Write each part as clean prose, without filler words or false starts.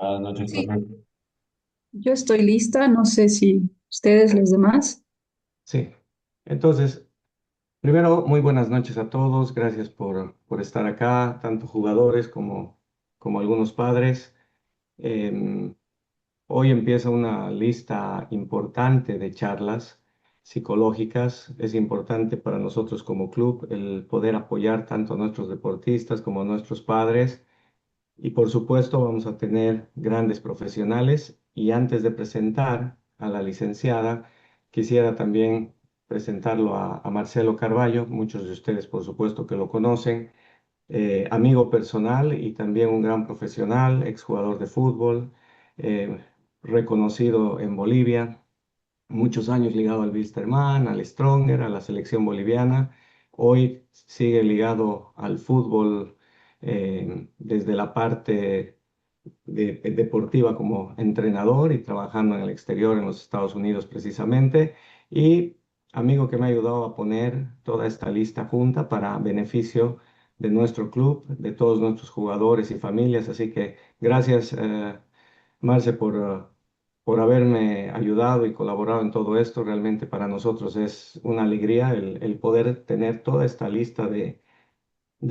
Buenas noches, Sí, profe. yo estoy lista, no sé si ustedes, los demás. Sí, entonces, primero, muy buenas noches a todos. Gracias por estar acá, tanto jugadores como algunos padres. Em, Hoy empieza una lista importante de charlas psicológicas. Es importante para nosotros como club el poder apoyar tanto a nuestros deportistas como a nuestros padres. Y por supuesto vamos a tener grandes profesionales. Y antes de presentar a la licenciada, quisiera también presentarlo a Marcelo Carballo. Muchos de ustedes por supuesto que lo conocen, amigo personal y también un gran profesional, exjugador de fútbol, eh, reconocido en Bolivia, muchos años ligado al Wilstermann, al Stronger, a la selección boliviana. Hoy sigue ligado al fútbol desde la parte deportiva como entrenador y trabajando en el exterior, en los Estados Unidos precisamente. Y amigo que me ha ayudado a poner toda esta lista junta para beneficio de nuestro club, de todos nuestros jugadores y familias. Así que gracias, Marce, por haberme ayudado y colaborado en todo esto. Realmente para nosotros es una alegría el poder tener toda esta lista de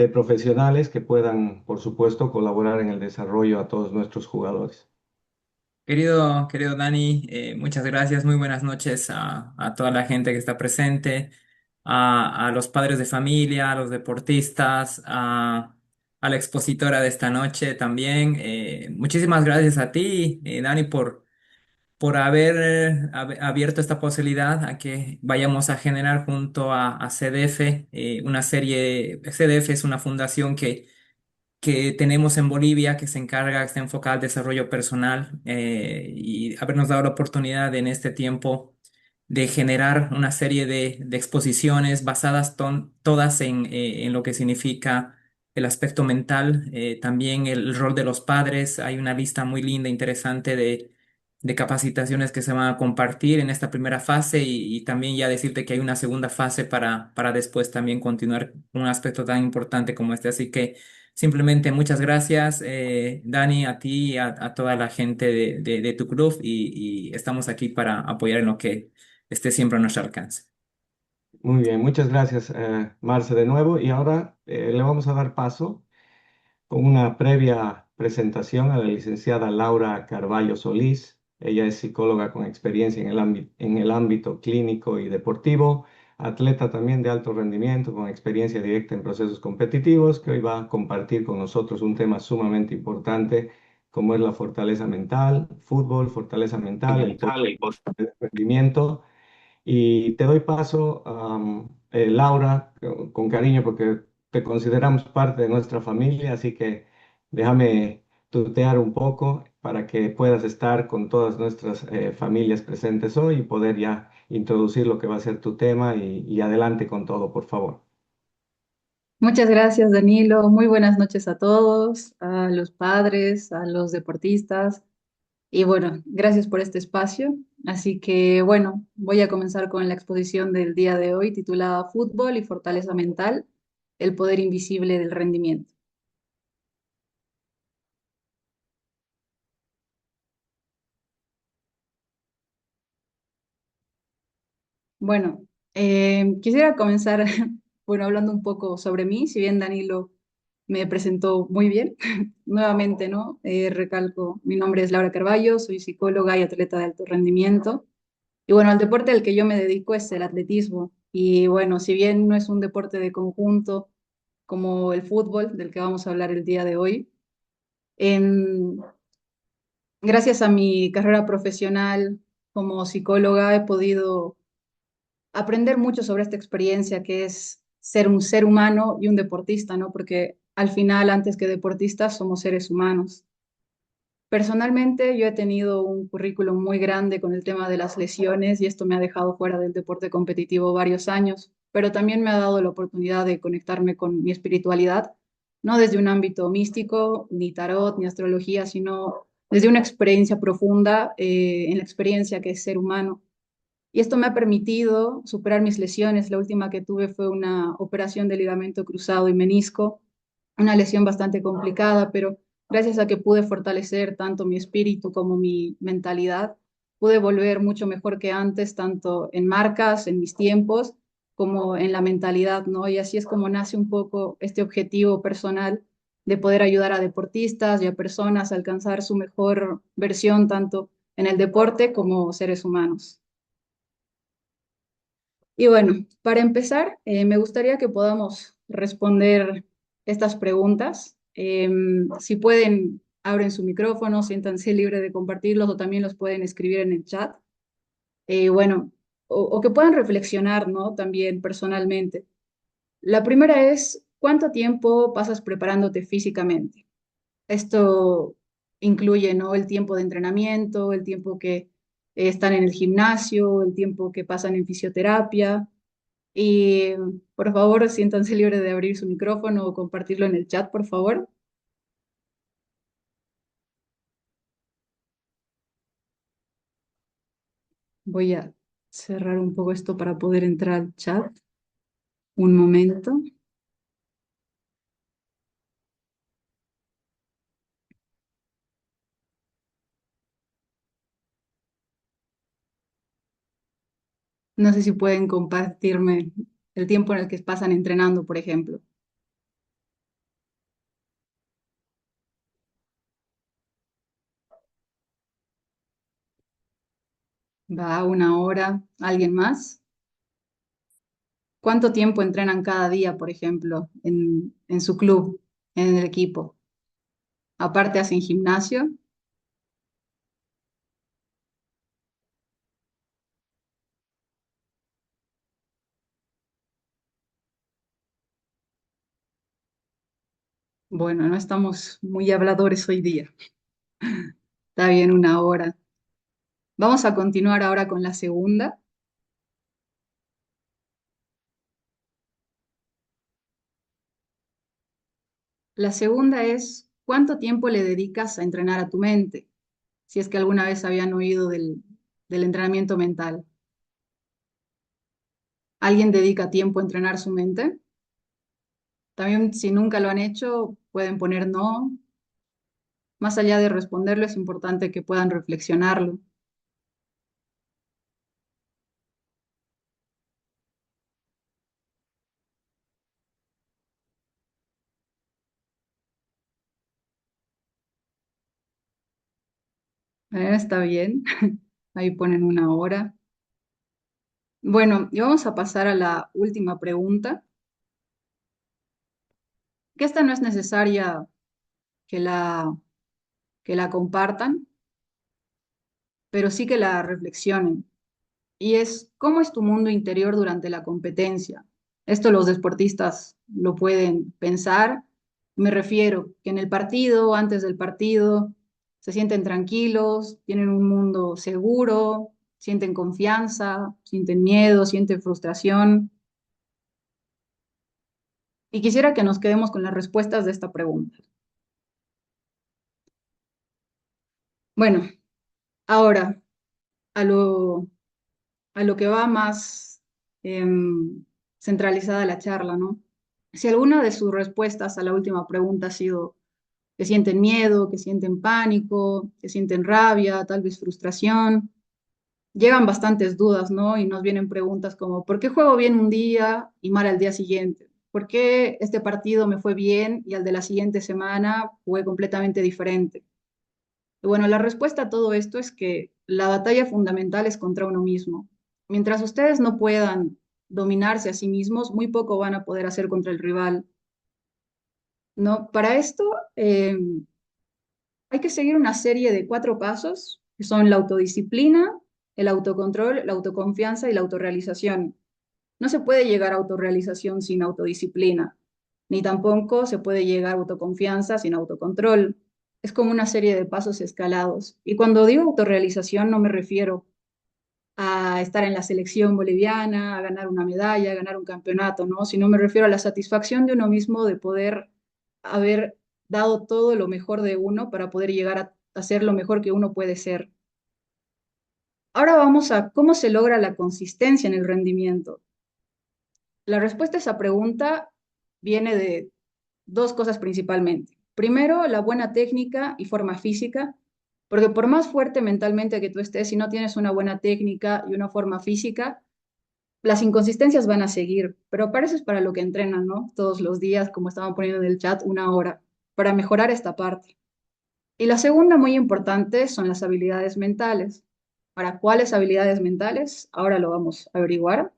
profesionales que puedan, por supuesto, colaborar en el desarrollo a todos nuestros jugadores. Querido Dani, muchas gracias, muy buenas noches a toda la gente que está presente, a los padres de familia, a los deportistas, a la expositora de esta noche también. Muchísimas gracias a ti, Dani, por haber abierto esta posibilidad a que vayamos a generar junto a CDF una serie. CDF es una fundación que tenemos en Bolivia que se encarga, está enfocada al desarrollo personal, y habernos dado la oportunidad en este tiempo de generar una serie de exposiciones basadas todas en lo que significa el aspecto mental, también el rol de los padres. Hay una lista muy linda, interesante de capacitaciones que se van a compartir en esta primera fase y también ya decirte que hay una segunda fase para después también continuar con un aspecto tan importante como este. Así que simplemente muchas gracias, Dani, a ti y a toda la gente de tu club y estamos aquí para apoyar en lo que esté siempre a nuestro alcance. Muy bien, muchas gracias, Marce, de nuevo. Y ahora le vamos a dar paso con una previa presentación a la licenciada Laura Carballo Solís. Ella es psicóloga con experiencia en el ámbito clínico y deportivo, atleta también de alto rendimiento con experiencia directa en procesos competitivos, que hoy va a compartir con nosotros un tema sumamente importante como es la fortaleza mental, fútbol, fortaleza mental, el post rendimiento. Y te doy paso, Laura, con cariño, porque te consideramos parte de nuestra familia, así que déjame tutear un poco para que puedas estar con todas nuestras familias presentes hoy y poder ya introducir lo que va a ser tu tema y adelante con todo, por favor. Muchas gracias, Danilo. Muy buenas noches a todos, a los padres, a los deportistas. Y bueno, gracias por este espacio. Así que bueno, voy a comenzar con la exposición del día de hoy titulada Fútbol y Fortaleza Mental, el poder invisible del rendimiento. Bueno, quisiera comenzar, bueno, hablando un poco sobre mí, si bien Danilo me presentó muy bien, nuevamente, ¿no? Recalco, mi nombre es Laura Carballo, soy psicóloga y atleta de alto rendimiento. Y bueno, el deporte al que yo me dedico es el atletismo. Y bueno, si bien no es un deporte de conjunto como el fútbol, del que vamos a hablar el día de hoy, en- gracias a mi carrera profesional como psicóloga he podido aprender mucho sobre esta experiencia que es ser un ser humano y un deportista, ¿no? Porque al final, antes que deportistas, somos seres humanos. Personalmente, yo he tenido un currículum muy grande con el tema de las lesiones y esto me ha dejado fuera del deporte competitivo varios años, pero también me ha dado la oportunidad de conectarme con mi espiritualidad, no desde un ámbito místico, ni tarot, ni astrología, sino desde una experiencia profunda en la experiencia que es ser humano. Y esto me ha permitido superar mis lesiones. La última que tuve fue una operación de ligamento cruzado y menisco, una lesión bastante complicada, pero gracias a que pude fortalecer tanto mi espíritu como mi mentalidad, pude volver mucho mejor que antes, tanto en marcas, en mis tiempos, como en la mentalidad, ¿no? Y así es como nace un poco este objetivo personal de poder ayudar a deportistas y a personas a alcanzar su mejor versión, tanto en el deporte como seres humanos. Y bueno, para empezar, me gustaría que podamos responder estas preguntas. Si pueden, abren su micrófono, siéntanse libre de compartirlos o también los pueden escribir en el chat. Bueno, o que puedan reflexionar, ¿no? También personalmente. La primera es, ¿cuánto tiempo pasas preparándote físicamente? Esto incluye, ¿no? El tiempo de entrenamiento, el tiempo que están en el gimnasio, el tiempo que pasan en fisioterapia. Y por favor, siéntanse libres de abrir su micrófono o compartirlo en el chat, por favor. Voy a cerrar un poco esto para poder entrar al chat. Un momento. No sé si pueden compartirme el tiempo en el que pasan entrenando, por ejemplo. Va una hora. ¿Alguien más? ¿Cuánto tiempo entrenan cada día, por ejemplo, en su club, en el equipo? Aparte, hacen gimnasio. Bueno, no estamos muy habladores hoy día. Está bien, una hora. Vamos a continuar ahora con la segunda. La segunda es, ¿cuánto tiempo le dedicas a entrenar a tu mente? Si es que alguna vez habían oído del entrenamiento mental. ¿Alguien dedica tiempo a entrenar su mente? También, si nunca lo han hecho, pueden poner no. Más allá de responderlo, es importante que puedan reflexionarlo. Está bien. Ahí ponen una hora. Bueno, y vamos a pasar a la última pregunta, que esta no es necesaria que que la compartan, pero sí que la reflexionen. Y es, ¿cómo es tu mundo interior durante la competencia? Esto los deportistas lo pueden pensar. Me refiero que en el partido, antes del partido, se sienten tranquilos, tienen un mundo seguro, sienten confianza, sienten miedo, sienten frustración. Y quisiera que nos quedemos con las respuestas de esta pregunta. Bueno, ahora a a lo que va más centralizada la charla, ¿no? Si alguna de sus respuestas a la última pregunta ha sido que sienten miedo, que sienten pánico, que sienten rabia, tal vez frustración, llegan bastantes dudas, ¿no? Y nos vienen preguntas como, ¿por qué juego bien un día y mal al día siguiente? ¿Por qué este partido me fue bien y al de la siguiente semana fue completamente diferente? Y bueno, la respuesta a todo esto es que la batalla fundamental es contra uno mismo. Mientras ustedes no puedan dominarse a sí mismos, muy poco van a poder hacer contra el rival, ¿no? Para esto hay que seguir una serie de 4 pasos, que son la autodisciplina, el autocontrol, la autoconfianza y la autorrealización. No se puede llegar a autorrealización sin autodisciplina, ni tampoco se puede llegar a autoconfianza sin autocontrol. Es como una serie de pasos escalados. Y cuando digo autorrealización no me refiero a estar en la selección boliviana, a ganar una medalla, a ganar un campeonato, ¿no? Sino me refiero a la satisfacción de uno mismo de poder haber dado todo lo mejor de uno para poder llegar a ser lo mejor que uno puede ser. Ahora vamos a cómo se logra la consistencia en el rendimiento. La respuesta a esa pregunta viene de 2 cosas principalmente. Primero, la buena técnica y forma física, porque por más fuerte mentalmente que tú estés, si no tienes una buena técnica y una forma física, las inconsistencias van a seguir, pero para eso es para lo que entrenan, ¿no? Todos los días, como estaban poniendo en el chat, 1 hora, para mejorar esta parte. Y la segunda, muy importante, son las habilidades mentales. ¿Para cuáles habilidades mentales? Ahora lo vamos a averiguar.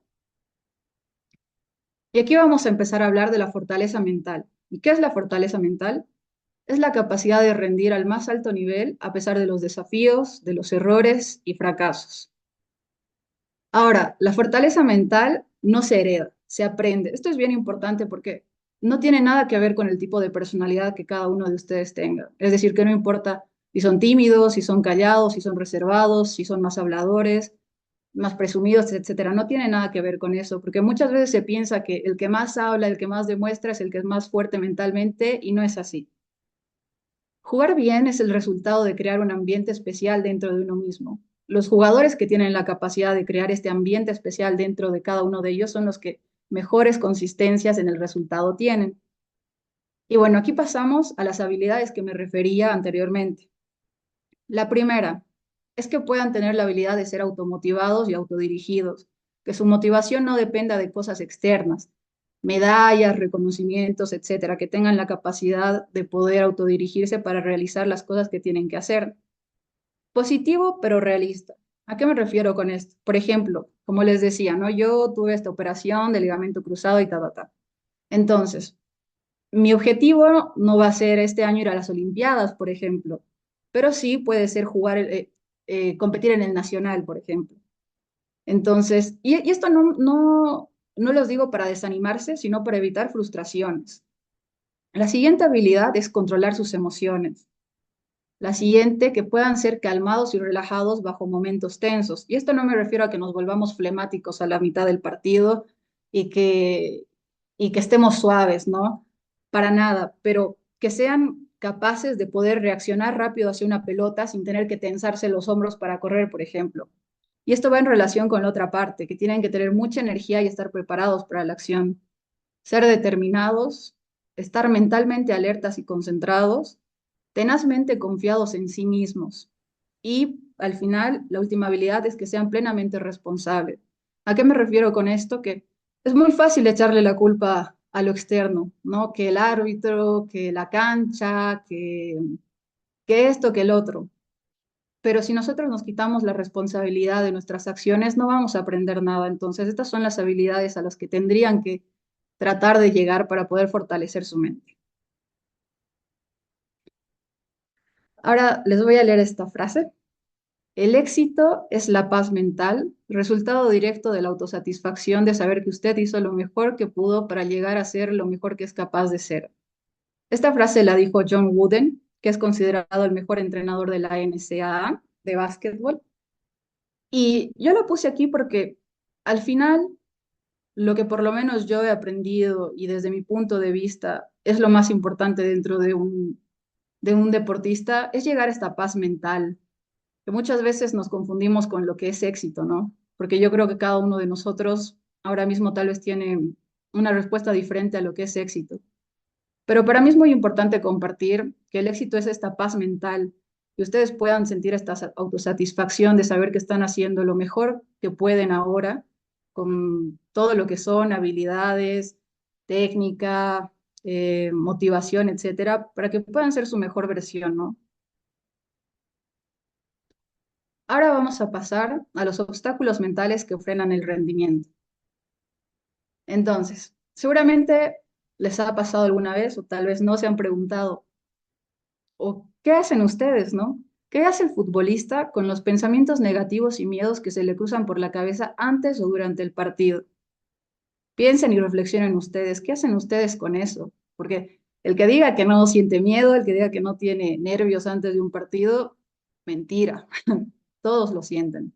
Y aquí vamos a empezar a hablar de la fortaleza mental. ¿Y qué es la fortaleza mental? Es la capacidad de rendir al más alto nivel a pesar de los desafíos, de los errores y fracasos. Ahora, la fortaleza mental no se hereda, se aprende. Esto es bien importante porque no tiene nada que ver con el tipo de personalidad que cada uno de ustedes tenga. Es decir, que no importa si son tímidos, si son callados, si son reservados, si son más habladores, más presumidos, etcétera. No tiene nada que ver con eso, porque muchas veces se piensa que el que más habla, el que más demuestra es el que es más fuerte mentalmente y no es así. Jugar bien es el resultado de crear un ambiente especial dentro de uno mismo. Los jugadores que tienen la capacidad de crear este ambiente especial dentro de cada uno de ellos son los que mejores consistencias en el resultado tienen. Y bueno, aquí pasamos a las habilidades que me refería anteriormente. La primera es que puedan tener la habilidad de ser automotivados y autodirigidos, que su motivación no dependa de cosas externas, medallas, reconocimientos, etcétera, que tengan la capacidad de poder autodirigirse para realizar las cosas que tienen que hacer. Positivo, pero realista. ¿A qué me refiero con esto? Por ejemplo, como les decía, ¿no? Yo tuve esta operación de ligamento cruzado y ta. Entonces, mi objetivo no va a ser este año ir a las Olimpiadas, por ejemplo, pero sí puede ser jugar, competir en el nacional, por ejemplo. Entonces, y esto no los digo para desanimarse, sino para evitar frustraciones. La siguiente habilidad es controlar sus emociones. La siguiente, que puedan ser calmados y relajados bajo momentos tensos. Y esto no me refiero a que nos volvamos flemáticos a la mitad del partido y que, y que estemos suaves, ¿no? Para nada, pero que sean capaces de poder reaccionar rápido hacia una pelota sin tener que tensarse los hombros para correr, por ejemplo. Y esto va en relación con la otra parte, que tienen que tener mucha energía y estar preparados para la acción. Ser determinados, estar mentalmente alertas y concentrados, tenazmente confiados en sí mismos. Y al final, la última habilidad es que sean plenamente responsables. ¿A qué me refiero con esto? Que es muy fácil echarle la culpa a lo externo, ¿no? Que el árbitro, que la cancha, que esto, que el otro. Pero si nosotros nos quitamos la responsabilidad de nuestras acciones, no vamos a aprender nada. Entonces, estas son las habilidades a las que tendrían que tratar de llegar para poder fortalecer su mente. Ahora les voy a leer esta frase. El éxito es la paz mental, resultado directo de la autosatisfacción de saber que usted hizo lo mejor que pudo para llegar a ser lo mejor que es capaz de ser. Esta frase la dijo John Wooden, que es considerado el mejor entrenador de la NCAA de básquetbol. Y yo la puse aquí porque al final lo que por lo menos yo he aprendido y desde mi punto de vista es lo más importante dentro de un deportista es llegar a esta paz mental, que muchas veces nos confundimos con lo que es éxito, ¿no? Porque yo creo que cada uno de nosotros ahora mismo tal vez tiene una respuesta diferente a lo que es éxito. Pero para mí es muy importante compartir que el éxito es esta paz mental, que ustedes puedan sentir esta autosatisfacción de saber que están haciendo lo mejor que pueden ahora con todo lo que son habilidades, técnica, motivación, etcétera, para que puedan ser su mejor versión, ¿no? Ahora vamos a pasar a los obstáculos mentales que frenan el rendimiento. Entonces, seguramente les ha pasado alguna vez o tal vez no se han preguntado, ¿o qué hacen ustedes, no? ¿Qué hace el futbolista con los pensamientos negativos y miedos que se le cruzan por la cabeza antes o durante el partido? Piensen y reflexionen ustedes, ¿qué hacen ustedes con eso? Porque el que diga que no siente miedo, el que diga que no tiene nervios antes de un partido, mentira, todos lo sienten.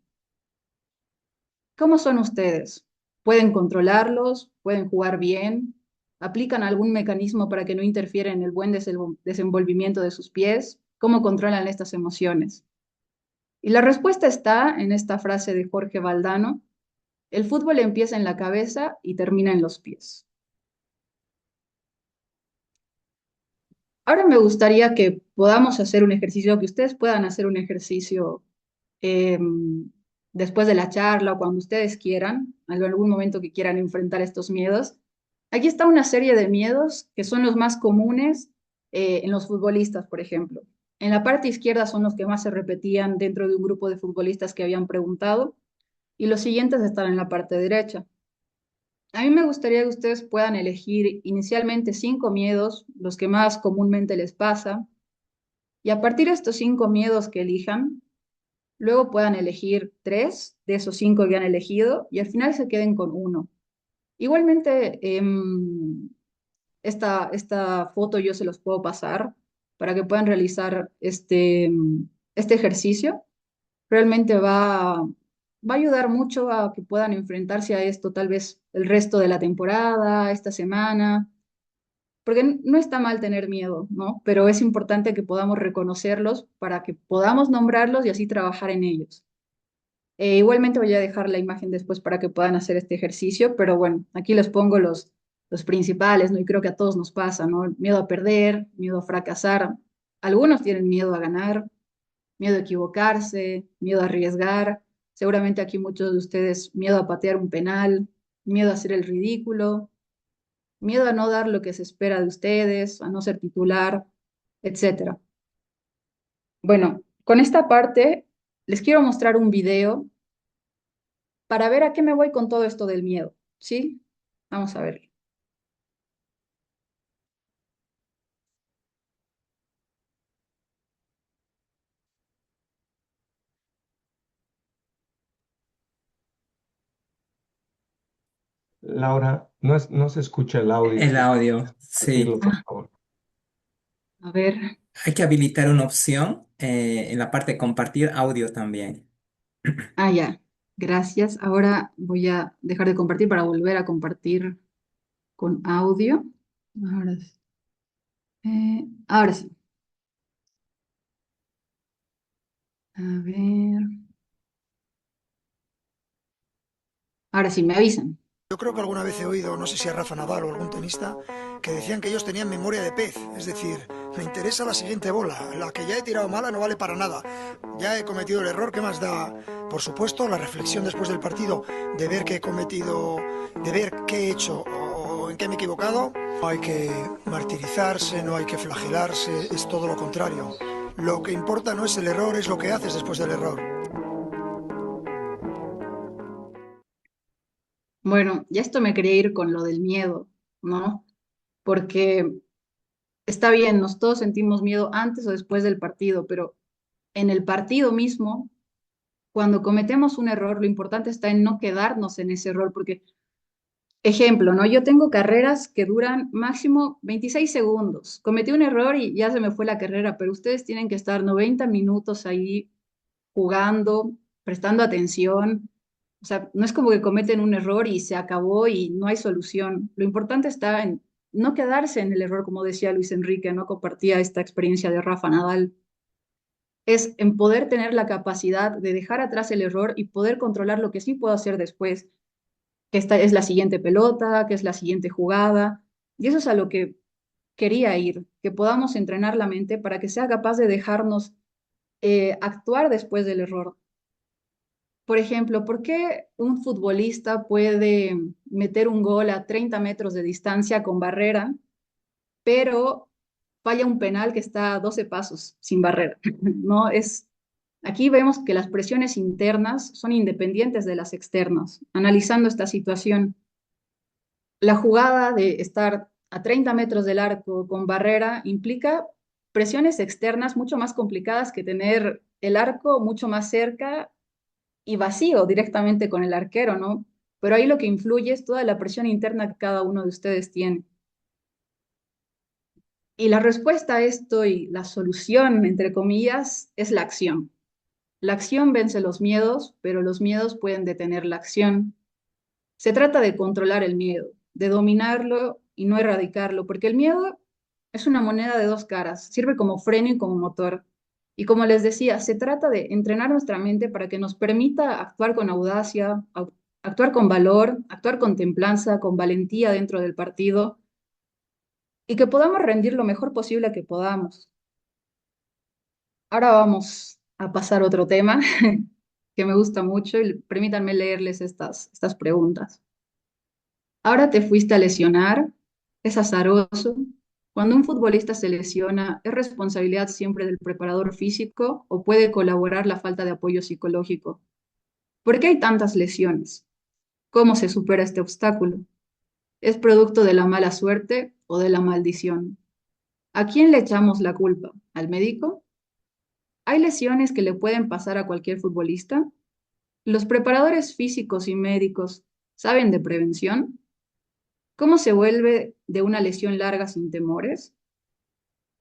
¿Cómo son ustedes? ¿Pueden controlarlos? ¿Pueden jugar bien? ¿Aplican algún mecanismo para que no interfiera en el buen desenvolvimiento de sus pies? ¿Cómo controlan estas emociones? Y la respuesta está en esta frase de Jorge Valdano: el fútbol empieza en la cabeza y termina en los pies. Ahora me gustaría que podamos hacer un ejercicio, que ustedes puedan hacer un ejercicio eh, después de la charla o cuando ustedes quieran, en algún momento que quieran enfrentar estos miedos. Aquí está una serie de miedos que son los más comunes en los futbolistas, por ejemplo. En la parte izquierda son los que más se repetían dentro de un grupo de futbolistas que habían preguntado y los siguientes están en la parte derecha. A mí me gustaría que ustedes puedan elegir inicialmente 5 miedos, los que más comúnmente les pasa, y a partir de estos 5 miedos que elijan, luego puedan elegir 3 de esos 5 que han elegido y al final se queden con uno. Igualmente, esta foto yo se los puedo pasar para que puedan realizar este ejercicio. Realmente va a ayudar mucho a que puedan enfrentarse a esto tal vez el resto de la temporada, esta semana, porque no está mal tener miedo, ¿no? Pero es importante que podamos reconocerlos para que podamos nombrarlos y así trabajar en ellos. Igualmente voy a dejar la imagen después para que puedan hacer este ejercicio, pero bueno, aquí les pongo los principales, ¿no? Y creo que a todos nos pasa, ¿no? Miedo a perder, miedo a fracasar. Algunos tienen miedo a ganar, miedo a equivocarse, miedo a arriesgar. Seguramente aquí muchos de ustedes, miedo a patear un penal, miedo a hacer el ridículo, miedo a no dar lo que se espera de ustedes, a no ser titular, etcétera. Bueno, con esta parte les quiero mostrar un video para ver a qué me voy con todo esto del miedo, ¿sí? Vamos a ver. Laura, no se escucha el audio, El si audio, sí. compartirlo, por favor. A ver. Hay que habilitar una opción en la parte de compartir audio también. Ya. Gracias. Ahora voy a dejar de compartir para volver a compartir con audio. Ahora, ahora sí. A ver. Ahora sí, me avisan. Yo creo que alguna vez he oído, no sé si a Rafa Nadal o algún tenista, que decían que ellos tenían memoria de pez. Es decir, me interesa la siguiente bola. La que ya he tirado mala no vale para nada. Ya he cometido el error, ¿qué más da? Por supuesto, la reflexión después del partido, de ver qué he cometido, de ver qué he hecho o en qué me he equivocado. No hay que martirizarse, no hay que flagelarse, es todo lo contrario. Lo que importa no es el error, es lo que haces después del error. Bueno, ya esto me quería ir con lo del miedo, ¿no? Porque está bien, nos todos sentimos miedo antes o después del partido, pero en el partido mismo, cuando cometemos un error, lo importante está en no quedarnos en ese error, porque, ejemplo, ¿no? Yo tengo carreras que duran máximo 26 segundos. Cometí un error y ya se me fue la carrera, pero ustedes tienen que estar 90 minutos ahí jugando, prestando atención. O sea, no es como que cometen un error y se acabó y no hay solución. Lo importante está en no quedarse en el error, como decía Luis Enrique, no compartía esta experiencia de Rafa Nadal. Es en poder tener la capacidad de dejar atrás el error y poder controlar lo que sí puedo hacer después, que esta es la siguiente pelota, que es la siguiente jugada. Y eso es a lo que quería ir, que podamos entrenar la mente para que sea capaz de dejarnos actuar después del error. Por ejemplo, ¿por qué un futbolista puede meter un gol a 30 metros de distancia con barrera, pero falla un penal que está a 12 pasos sin barrera? No es, aquí vemos que las presiones internas son independientes de las externas. Analizando esta situación, la jugada de estar a 30 metros del arco con barrera implica presiones externas mucho más complicadas que tener el arco mucho más cerca y vacío directamente con el arquero, ¿no? Pero ahí lo que influye es toda la presión interna que cada uno de ustedes tiene. Y la respuesta a esto y la solución, entre comillas, es la acción. La acción vence los miedos, pero los miedos pueden detener la acción. Se trata de controlar el miedo, de dominarlo y no erradicarlo, porque el miedo es una moneda de dos caras, sirve como freno y como motor. Y como les decía, se trata de entrenar nuestra mente para que nos permita actuar con audacia, actuar con valor, actuar con templanza, con valentía dentro del partido. y que podamos rendir lo mejor posible que podamos. Ahora vamos a pasar a otro tema que me gusta mucho y permítanme leerles estas preguntas. Ahora te fuiste a lesionar, es azaroso. Cuando un futbolista se lesiona, ¿es responsabilidad siempre del preparador físico o puede colaborar la falta de apoyo psicológico? ¿Por qué hay tantas lesiones? ¿Cómo se supera este obstáculo? ¿Es producto de la mala suerte o de la maldición? ¿A quién le echamos la culpa? ¿Al médico? ¿Hay lesiones que le pueden pasar a cualquier futbolista? ¿Los preparadores físicos y médicos saben de prevención? ¿Cómo se vuelve de una lesión larga sin temores?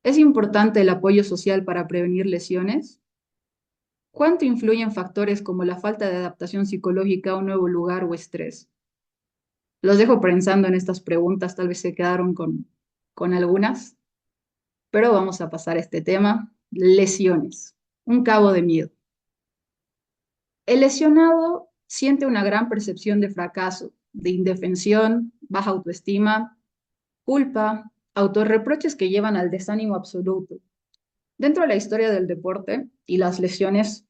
¿Es importante el apoyo social para prevenir lesiones? ¿Cuánto influyen factores como la falta de adaptación psicológica a un nuevo lugar o estrés? Los dejo pensando en estas preguntas, tal vez se quedaron con algunas, pero vamos a pasar a este tema, lesiones, un cabo de miedo. El lesionado siente una gran percepción de fracaso, de indefensión, baja autoestima, culpa, autorreproches que llevan al desánimo absoluto. Dentro de la historia del deporte y las lesiones,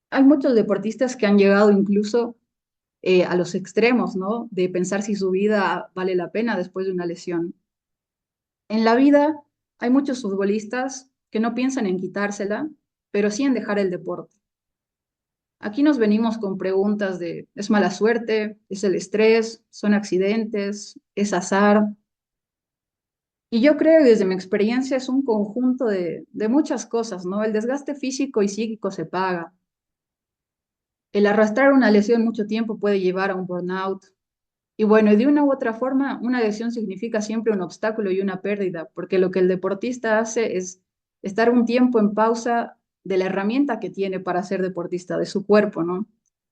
hay muchos deportistas que han llegado incluso a los extremos, ¿no? De pensar si su vida vale la pena después de una lesión. En la vida hay muchos futbolistas que no piensan en quitársela, pero sí en dejar el deporte. Aquí nos venimos con preguntas de, ¿es mala suerte? ¿Es el estrés? ¿Son accidentes? ¿Es azar? Y yo creo, desde mi experiencia, es un conjunto de muchas cosas, ¿no? El desgaste físico y psíquico se paga. El arrastrar una lesión mucho tiempo puede llevar a un burnout. Y bueno, y de una u otra forma, una lesión significa siempre un obstáculo y una pérdida, porque lo que el deportista hace es estar un tiempo en pausa de la herramienta que tiene para ser deportista, de su cuerpo, ¿no?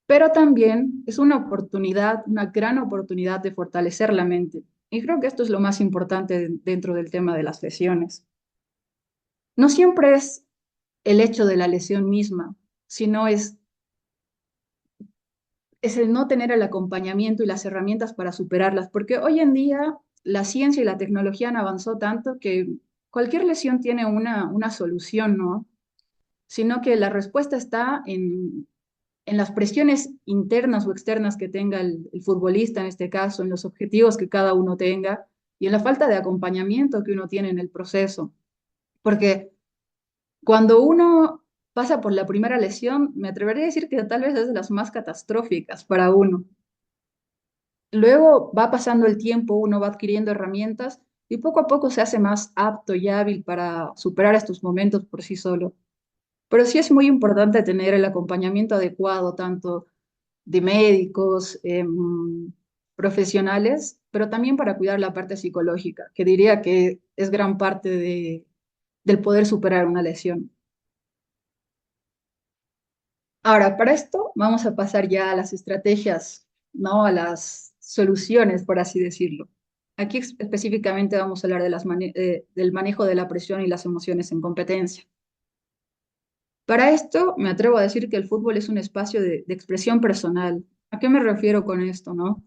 Pero también es una oportunidad, una gran oportunidad de fortalecer la mente. Y creo que esto es lo más importante dentro del tema de las lesiones. No siempre es el hecho de la lesión misma, sino es el no tener el acompañamiento y las herramientas para superarlas, porque hoy en día la ciencia y la tecnología han avanzado tanto que cualquier lesión tiene una solución, ¿no? Sino que la respuesta está en las presiones internas o externas que tenga el futbolista en este caso, en los objetivos que cada uno tenga y en la falta de acompañamiento que uno tiene en el proceso. Porque cuando uno pasa por la primera lesión, me atrevería a decir que tal vez es de las más catastróficas para uno. Luego va pasando el tiempo, uno va adquiriendo herramientas y poco a poco se hace más apto y hábil para superar estos momentos por sí solo. Pero sí es muy importante tener el acompañamiento adecuado, tanto de médicos, profesionales, pero también para cuidar la parte psicológica, que diría que es gran parte del poder superar una lesión. Ahora, para esto vamos a pasar ya a las estrategias, ¿no? A las soluciones, por así decirlo. Aquí específicamente vamos a hablar del manejo de la presión y las emociones en competencia. Para esto me atrevo a decir que el fútbol es un espacio de expresión personal. ¿A qué me refiero con esto, no?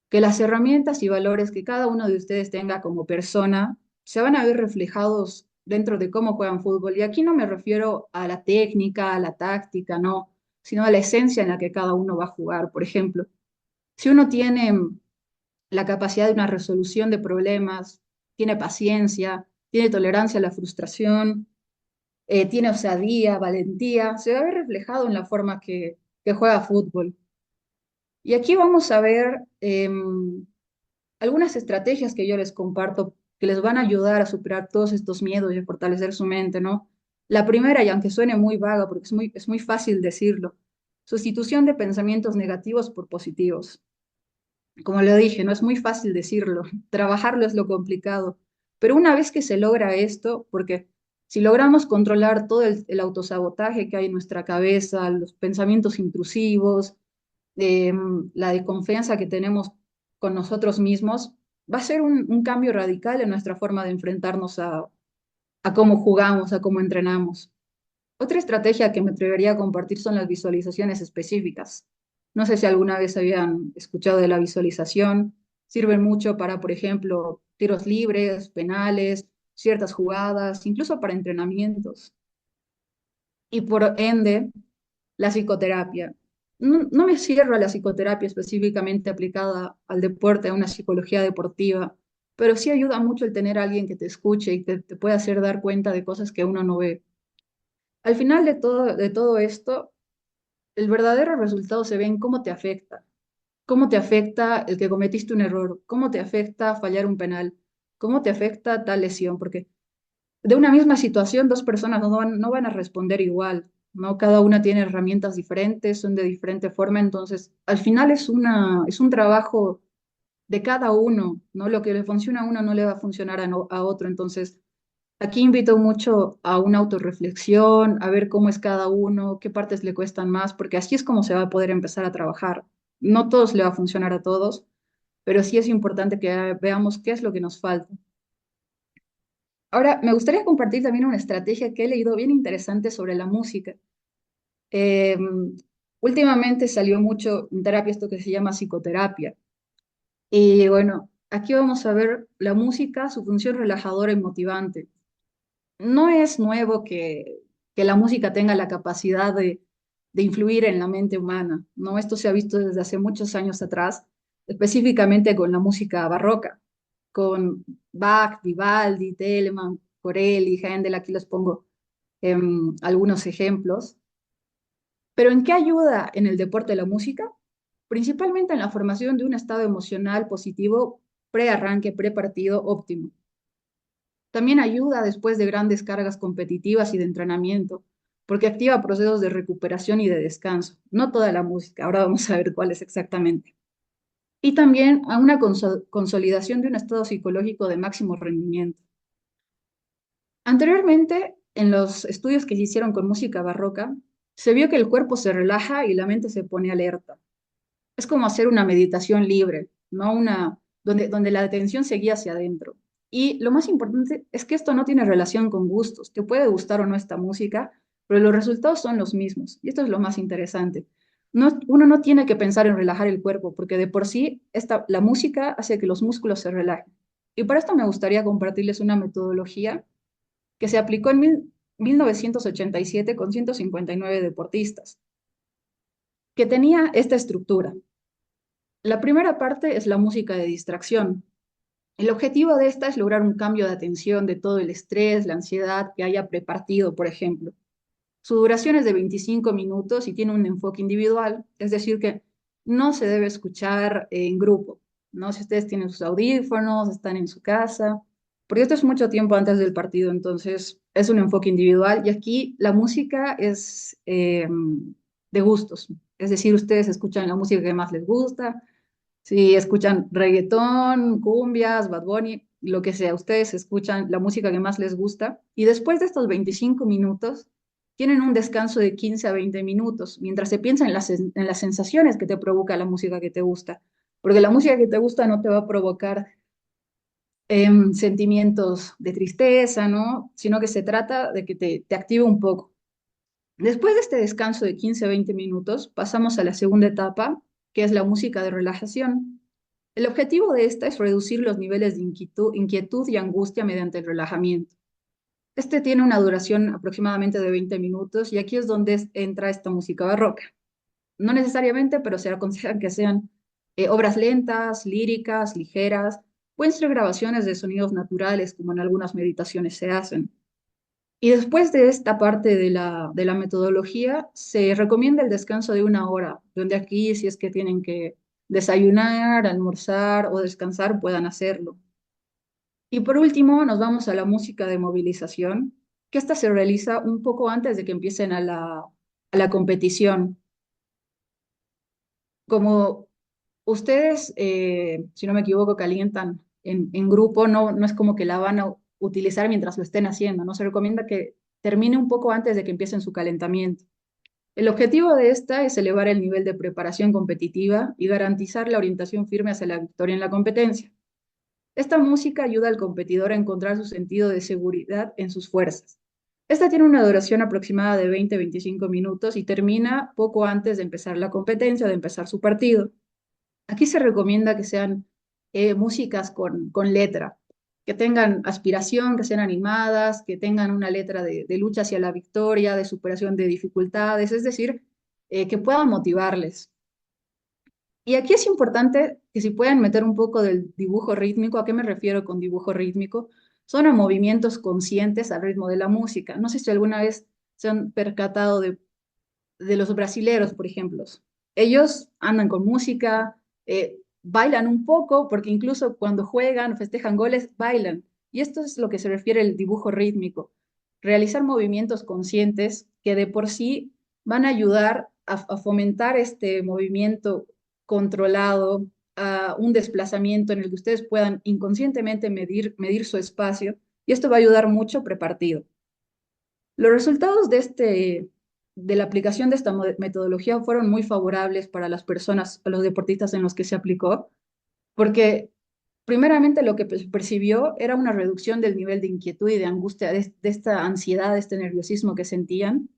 Que las herramientas y valores que cada uno de ustedes tenga como persona se van a ver reflejados dentro de cómo juegan fútbol. Y aquí no me refiero a la técnica, a la táctica, no, sino a la esencia en la que cada uno va a jugar. Por ejemplo, si uno tiene la capacidad de una resolución de problemas, tiene paciencia, tiene tolerancia a la frustración, tiene osadía, valentía, se va a ver reflejado en la forma que juega fútbol. Y aquí vamos a ver algunas estrategias que yo les comparto que les van a ayudar a superar todos estos miedos y a fortalecer su mente, ¿no? La primera, y aunque suene muy vaga, porque es muy fácil decirlo, sustitución de pensamientos negativos por positivos. Como le dije, no es muy fácil decirlo, trabajarlo es lo complicado, pero una vez que se logra esto, porque si logramos controlar todo el autosabotaje que hay en nuestra cabeza, los pensamientos intrusivos, la desconfianza que tenemos con nosotros mismos, va a ser un cambio radical en nuestra forma de enfrentarnos a cómo jugamos, a cómo entrenamos. Otra estrategia que me atrevería a compartir son las visualizaciones específicas. No sé si alguna vez habían escuchado de la visualización. Sirven mucho para, por ejemplo, tiros libres, penales, ciertas jugadas, incluso para entrenamientos. Y por ende, la psicoterapia. No me cierro a la psicoterapia específicamente aplicada al deporte, a una psicología deportiva, pero sí ayuda mucho el tener a alguien que te escuche y te pueda hacer dar cuenta de cosas que uno no ve. Al final de todo esto, el verdadero resultado se ve en cómo te afecta el que cometiste un error, cómo te afecta fallar un penal, cómo te afecta tal lesión, porque de una misma situación, dos personas no van a responder igual, ¿no? Cada una tiene herramientas diferentes, son de diferente forma, entonces al final es un trabajo de cada uno, ¿no? Lo que le funciona a uno no le va a funcionar a otro, entonces aquí invito mucho a una autorreflexión, a ver cómo es cada uno, qué partes le cuestan más, porque así es como se va a poder empezar a trabajar. No todos le va a funcionar a todos, pero sí es importante que veamos qué es lo que nos falta. Ahora, me gustaría compartir también una estrategia que he leído bien interesante sobre la música. Eh, Últimamente salió mucho en terapia esto que se llama psicoterapia. Y bueno, aquí vamos a ver la música, su función relajadora y motivante. No es nuevo que la música tenga la capacidad de influir en la mente humana, ¿no? Esto se ha visto desde hace muchos años atrás, específicamente con la música barroca, con Bach, Vivaldi, Telemann, Corelli, Händel, aquí les pongo algunos ejemplos. Pero ¿en qué ayuda en el deporte la música? Principalmente en la formación de un estado emocional positivo pre-arranque, pre-partido óptimo. También ayuda después de grandes cargas competitivas y de entrenamiento, porque activa procesos de recuperación y de descanso. No toda la música, ahora vamos a ver cuáles exactamente. Y también a una consolidación de un estado psicológico de máximo rendimiento. Anteriormente, en los estudios que se hicieron con música barroca, se vio que el cuerpo se relaja y la mente se pone alerta. Es como hacer una meditación libre, no una donde la atención se guía hacia adentro. Y lo más importante es que esto no tiene relación con gustos. Te puede gustar o no esta música, pero los resultados son los mismos. Y esto es lo más interesante. Uno no tiene que pensar en relajar el cuerpo, porque de por sí la música hace que los músculos se relajen. Y para esto me gustaría compartirles una metodología que se aplicó en 1987 con 159 deportistas, que tenía esta estructura. La primera parte es la música de distracción. El objetivo de esta es lograr un cambio de atención de todo el estrés, la ansiedad que haya prepartido, por ejemplo. Su duración es de 25 minutos y tiene un enfoque individual, es decir, que no se debe escuchar en grupo, ¿no? Si ustedes tienen sus audífonos, están en su casa, porque esto es mucho tiempo antes del partido, entonces es un enfoque individual y aquí la música es de gustos, es decir, ustedes escuchan la música que más les gusta, si escuchan reggaetón, cumbias, Bad Bunny, lo que sea, ustedes escuchan la música que más les gusta y después de estos 25 minutos tienen un descanso de 15 a 20 minutos mientras se piensa en las sensaciones que te provoca la música que te gusta, porque la música que te gusta no te va a provocar sentimientos de tristeza, ¿no? Sino que se trata de que te active un poco. Después de este descanso de 15 a 20 minutos, pasamos a la segunda etapa, que es la música de relajación. El objetivo de esta es reducir los niveles de inquietud y angustia mediante el relajamiento. Este tiene una duración aproximadamente de 20 minutos y aquí es donde entra esta música barroca. No necesariamente, pero se aconseja que sean obras lentas, líricas, ligeras, pueden ser grabaciones de sonidos naturales, como en algunas meditaciones se hacen. Y después de esta parte de la metodología, se recomienda el descanso de una hora, donde aquí, si es que tienen que desayunar, almorzar o descansar, puedan hacerlo. Y por último, nos vamos a la música de movilización, que esta se realiza un poco antes de que empiecen a la competición. Como ustedes, si no me equivoco, calientan en grupo, no es como que la van a utilizar mientras lo estén haciendo, ¿no? Se recomienda que termine un poco antes de que empiecen su calentamiento. El objetivo de esta es elevar el nivel de preparación competitiva y garantizar la orientación firme hacia la victoria en la competencia. Esta música ayuda al competidor a encontrar su sentido de seguridad en sus fuerzas. Esta tiene una duración aproximada de 20-25 minutos y termina poco antes de empezar la competencia, de empezar su partido. Aquí se recomienda que sean músicas con letra, que tengan aspiración, que sean animadas, que tengan una letra de lucha hacia la victoria, de superación de dificultades, es decir, que puedan motivarles. Y aquí es importante que si puedan meter un poco del dibujo rítmico. ¿A qué me refiero con dibujo rítmico? Son a movimientos conscientes al ritmo de la música. No sé si alguna vez se han percatado de los brasileros, por ejemplo. Ellos andan con música, bailan un poco, porque incluso cuando juegan o festejan goles, bailan. Y esto es lo que se refiere al dibujo rítmico. Realizar movimientos conscientes que de por sí van a ayudar a fomentar este movimiento controlado, a un desplazamiento en el que ustedes puedan inconscientemente medir su espacio, y esto va a ayudar mucho prepartido. Los resultados de la aplicación de esta metodología fueron muy favorables para las personas, a los deportistas en los que se aplicó, porque primeramente lo que percibió era una reducción del nivel de inquietud y de angustia, de esta ansiedad, de este nerviosismo que sentían,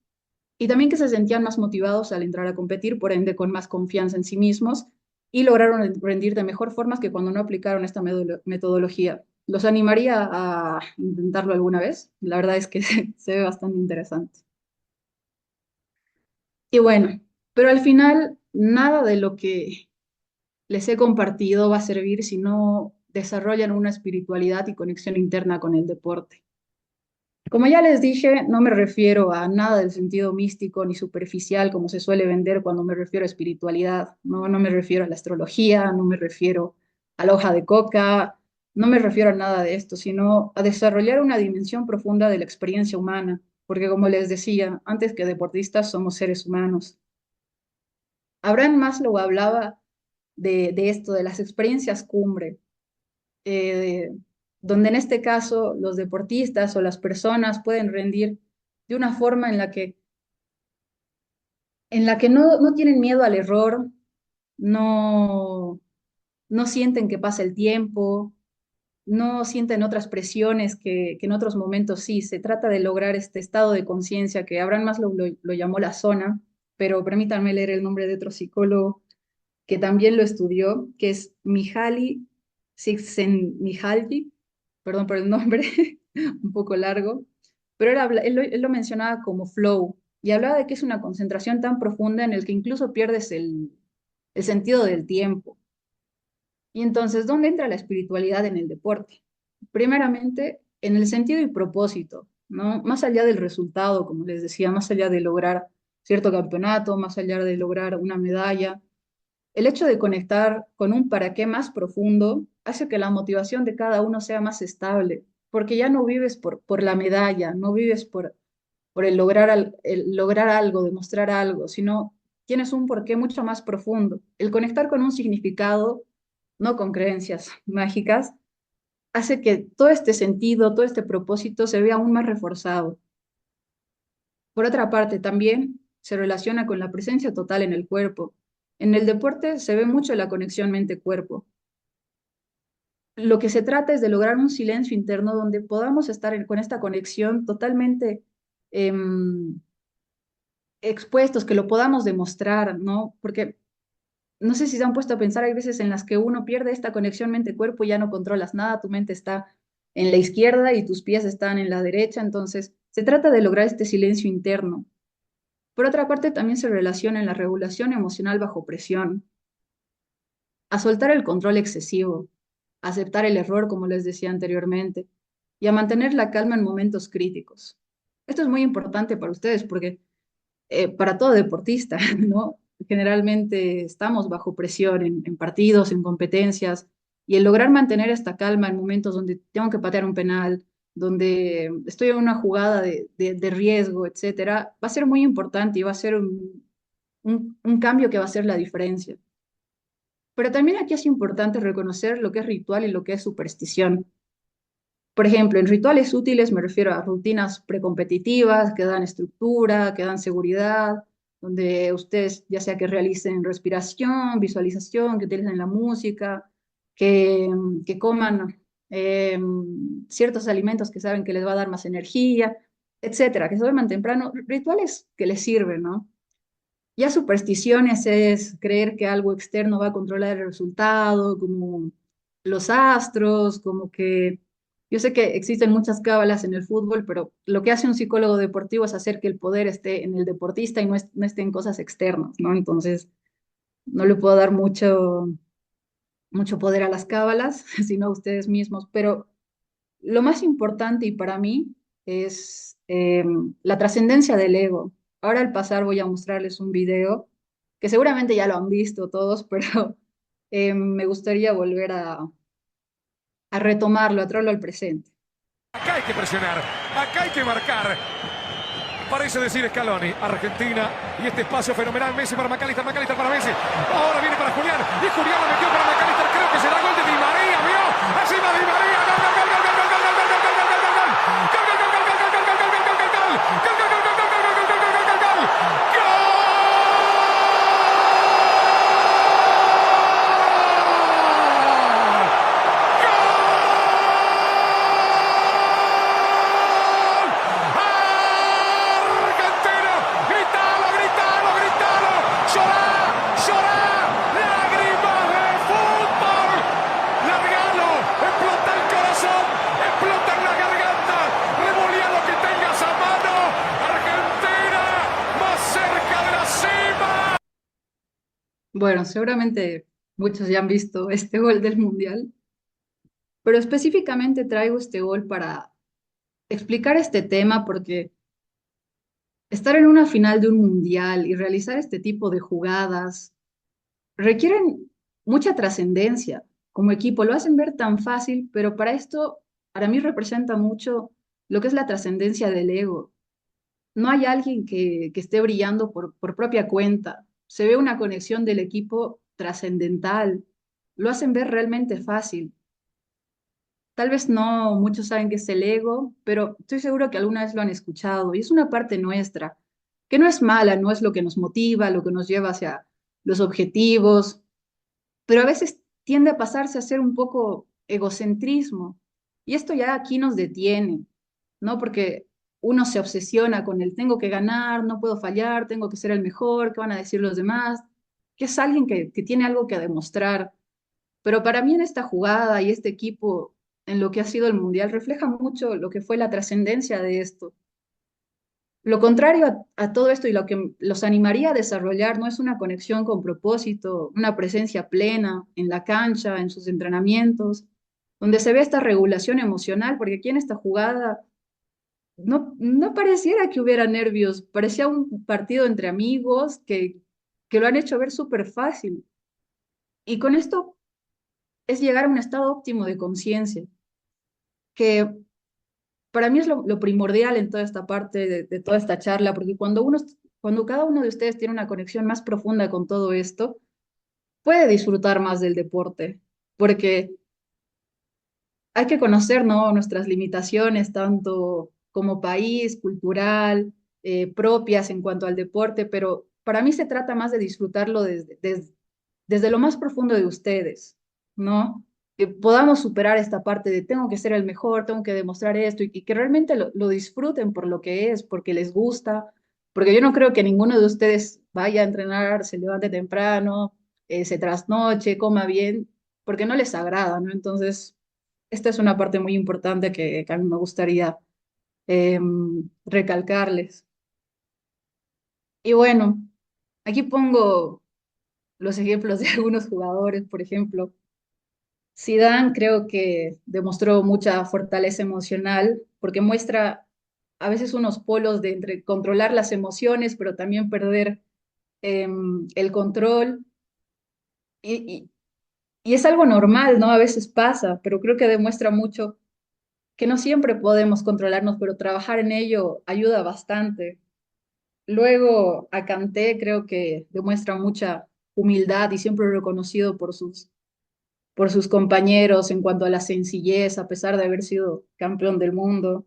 y también que se sentían más motivados al entrar a competir, por ende con más confianza en sí mismos, y lograron rendir de mejor forma que cuando no aplicaron esta metodología. ¿Los animaría a intentarlo alguna vez? La verdad es que se ve bastante interesante. Y bueno, pero al final nada de lo que les he compartido va a servir si no desarrollan una espiritualidad y conexión interna con el deporte. Como ya les dije, no me refiero a nada del sentido místico ni superficial como se suele vender cuando me refiero a espiritualidad. No me refiero a la astrología, no me refiero a la hoja de coca, no me refiero a nada de esto, sino a desarrollar una dimensión profunda de la experiencia humana, porque como les decía, antes que deportistas somos seres humanos. Abraham Maslow hablaba de esto, de las experiencias cumbre, eh, donde en este caso los deportistas o las personas pueden rendir de una forma en la que no tienen miedo al error, no, no sienten que pasa el tiempo, no sienten otras presiones que en otros momentos sí. Se trata de lograr este estado de conciencia que Abraham Maslow lo llamó la zona, pero permítanme leer el nombre de otro psicólogo que también lo estudió, que es Mihaly Csikszentmihalyi, perdón por el nombre, un poco largo, pero él lo mencionaba como flow y hablaba de que es una concentración tan profunda en el que incluso pierdes el sentido del tiempo. Y entonces, ¿dónde entra la espiritualidad en el deporte? Primeramente, en el sentido y propósito, ¿no? Más allá del resultado, como les decía, más allá de lograr cierto campeonato, más allá de lograr una medalla, el hecho de conectar con un para qué más profundo hace que la motivación de cada uno sea más estable, porque ya no vives por la medalla, no vives por el lograr algo, demostrar algo, sino tienes un porqué mucho más profundo. El conectar con un significado, no con creencias mágicas, hace que todo este sentido, todo este propósito se vea aún más reforzado. Por otra parte, también se relaciona con la presencia total en el cuerpo. En el deporte se ve mucho la conexión mente-cuerpo. Lo que se trata es de lograr un silencio interno donde podamos estar con esta conexión totalmente em, expuestos, que lo podamos demostrar, ¿no? Porque no sé si se han puesto a pensar, hay veces en las que uno pierde esta conexión mente-cuerpo y ya no controlas nada, tu mente está en la izquierda y tus pies están en la derecha, entonces se trata de lograr este silencio interno. Por otra parte, también se relaciona en la regulación emocional bajo presión, a soltar el control excesivo, a aceptar el error, como les decía anteriormente, y a mantener la calma en momentos críticos. Esto es muy importante para ustedes porque para todo deportista, ¿no? Generalmente estamos bajo presión en partidos, en competencias, y el lograr mantener esta calma en momentos donde tengo que patear un penal, donde estoy en una jugada de riesgo, etcétera, va a ser muy importante y va a ser un cambio que va a hacer la diferencia. Pero también aquí es importante reconocer lo que es ritual y lo que es superstición. Por ejemplo, en rituales útiles me refiero a rutinas precompetitivas que dan estructura, que dan seguridad, donde ustedes ya sea que realicen respiración, visualización, que utilicen la música, que coman ciertos alimentos que saben que les va a dar más energía, etcétera, que se duerman temprano, rituales que les sirven, ¿no? Ya supersticiones es creer que algo externo va a controlar el resultado, como los astros, como que Yo sé que existen muchas cábalas en el fútbol, pero lo que hace un psicólogo deportivo es hacer que el poder esté en el deportista y no esté en cosas externas, ¿no? Entonces, no le puedo dar mucho poder a las cábalas, sino a ustedes mismos. Pero lo más importante y para mí es la trascendencia del ego. Ahora al pasar voy a mostrarles un video que seguramente ya lo han visto todos, pero me gustaría volver a retomarlo, a traerlo al presente. Acá hay que presionar, acá hay que marcar. Parece decir Scaloni, Argentina y este espacio fenomenal. Messi para McAllister, McAllister para Messi. Ahora viene para Julián y Julián lo metió para McAllister. Creo que será gol de Di María, ¿vio? Encima Di María. Gol, gol, gol, gol, gol, gol, gol, gol, gol, gol, gol, gol, gol. Gol, gol, gol, gol, gol, gol, gol, gol, gol, gol, gol, gol. Gol, gol, gol, gol, gol, gol, gol, gol, gol, gol, gol, gol. Argentina, gritalo, gritalo, gritalo. Llorá, llorá. Lágrimas de fútbol. Largalo, explota el corazón, explota en la garganta. Revolía lo que tengas a mano. Argentina, más cerca de la cima. Bueno, seguramente muchos ya han visto este gol del Mundial, pero específicamente traigo este gol para explicar este tema porque estar en una final de un Mundial y realizar este tipo de jugadas requieren mucha trascendencia. Como equipo lo hacen ver tan fácil, pero para esto, para mí representa mucho lo que es la trascendencia del ego. No hay alguien que esté brillando por propia cuenta. Se ve una conexión del equipo trascendental. Lo hacen ver realmente fácil. Tal vez no muchos saben qué es el ego, pero estoy seguro que alguna vez lo han escuchado y es una parte nuestra, que no es mala, no es lo que nos motiva, lo que nos lleva hacia los objetivos, pero a veces tiende a pasarse a ser un poco egocentrismo. Y esto ya aquí nos detiene, ¿no? Porque uno se obsesiona con el tengo que ganar, no puedo fallar, tengo que ser el mejor, ¿qué van a decir los demás? Que es alguien que tiene algo que demostrar. Pero para mí en esta jugada y este equipo, en lo que ha sido el Mundial, refleja mucho lo que fue la trascendencia de esto. Lo contrario a todo esto y lo que los animaría a desarrollar no es una conexión con propósito, una presencia plena en la cancha, en sus entrenamientos, donde se ve esta regulación emocional, porque aquí en esta jugada no pareciera que hubiera nervios, parecía un partido entre amigos que lo han hecho ver súper fácil. Y con esto es llegar a un estado óptimo de conciencia, que para mí es lo primordial en toda esta parte de toda esta charla, porque cuando cada uno de ustedes tiene una conexión más profunda con todo esto, puede disfrutar más del deporte, porque hay que conocer, ¿no? Nuestras limitaciones, tanto como país, cultural, propias en cuanto al deporte, pero para mí se trata más de disfrutarlo desde lo más profundo de ustedes, ¿no? Que podamos superar esta parte de tengo que ser el mejor, tengo que demostrar esto y que realmente lo disfruten por lo que es, porque les gusta, porque yo no creo que ninguno de ustedes vaya a entrenar, se levante temprano, se trasnoche, coma bien, porque no les agrada, ¿no? Entonces, esta es una parte muy importante que a mí me gustaría recalcarles. Y bueno, aquí pongo los ejemplos de algunos jugadores, por ejemplo. Zidane creo que demostró mucha fortaleza emocional porque muestra a veces unos polos de entre controlar las emociones, pero también perder el control. Y, y, y es algo normal, ¿no? A veces pasa, pero creo que demuestra mucho que no siempre podemos controlarnos, pero trabajar en ello ayuda bastante. Luego, a Kanté creo que demuestra mucha humildad y siempre reconocido por sus compañeros en cuanto a la sencillez, a pesar de haber sido campeón del mundo.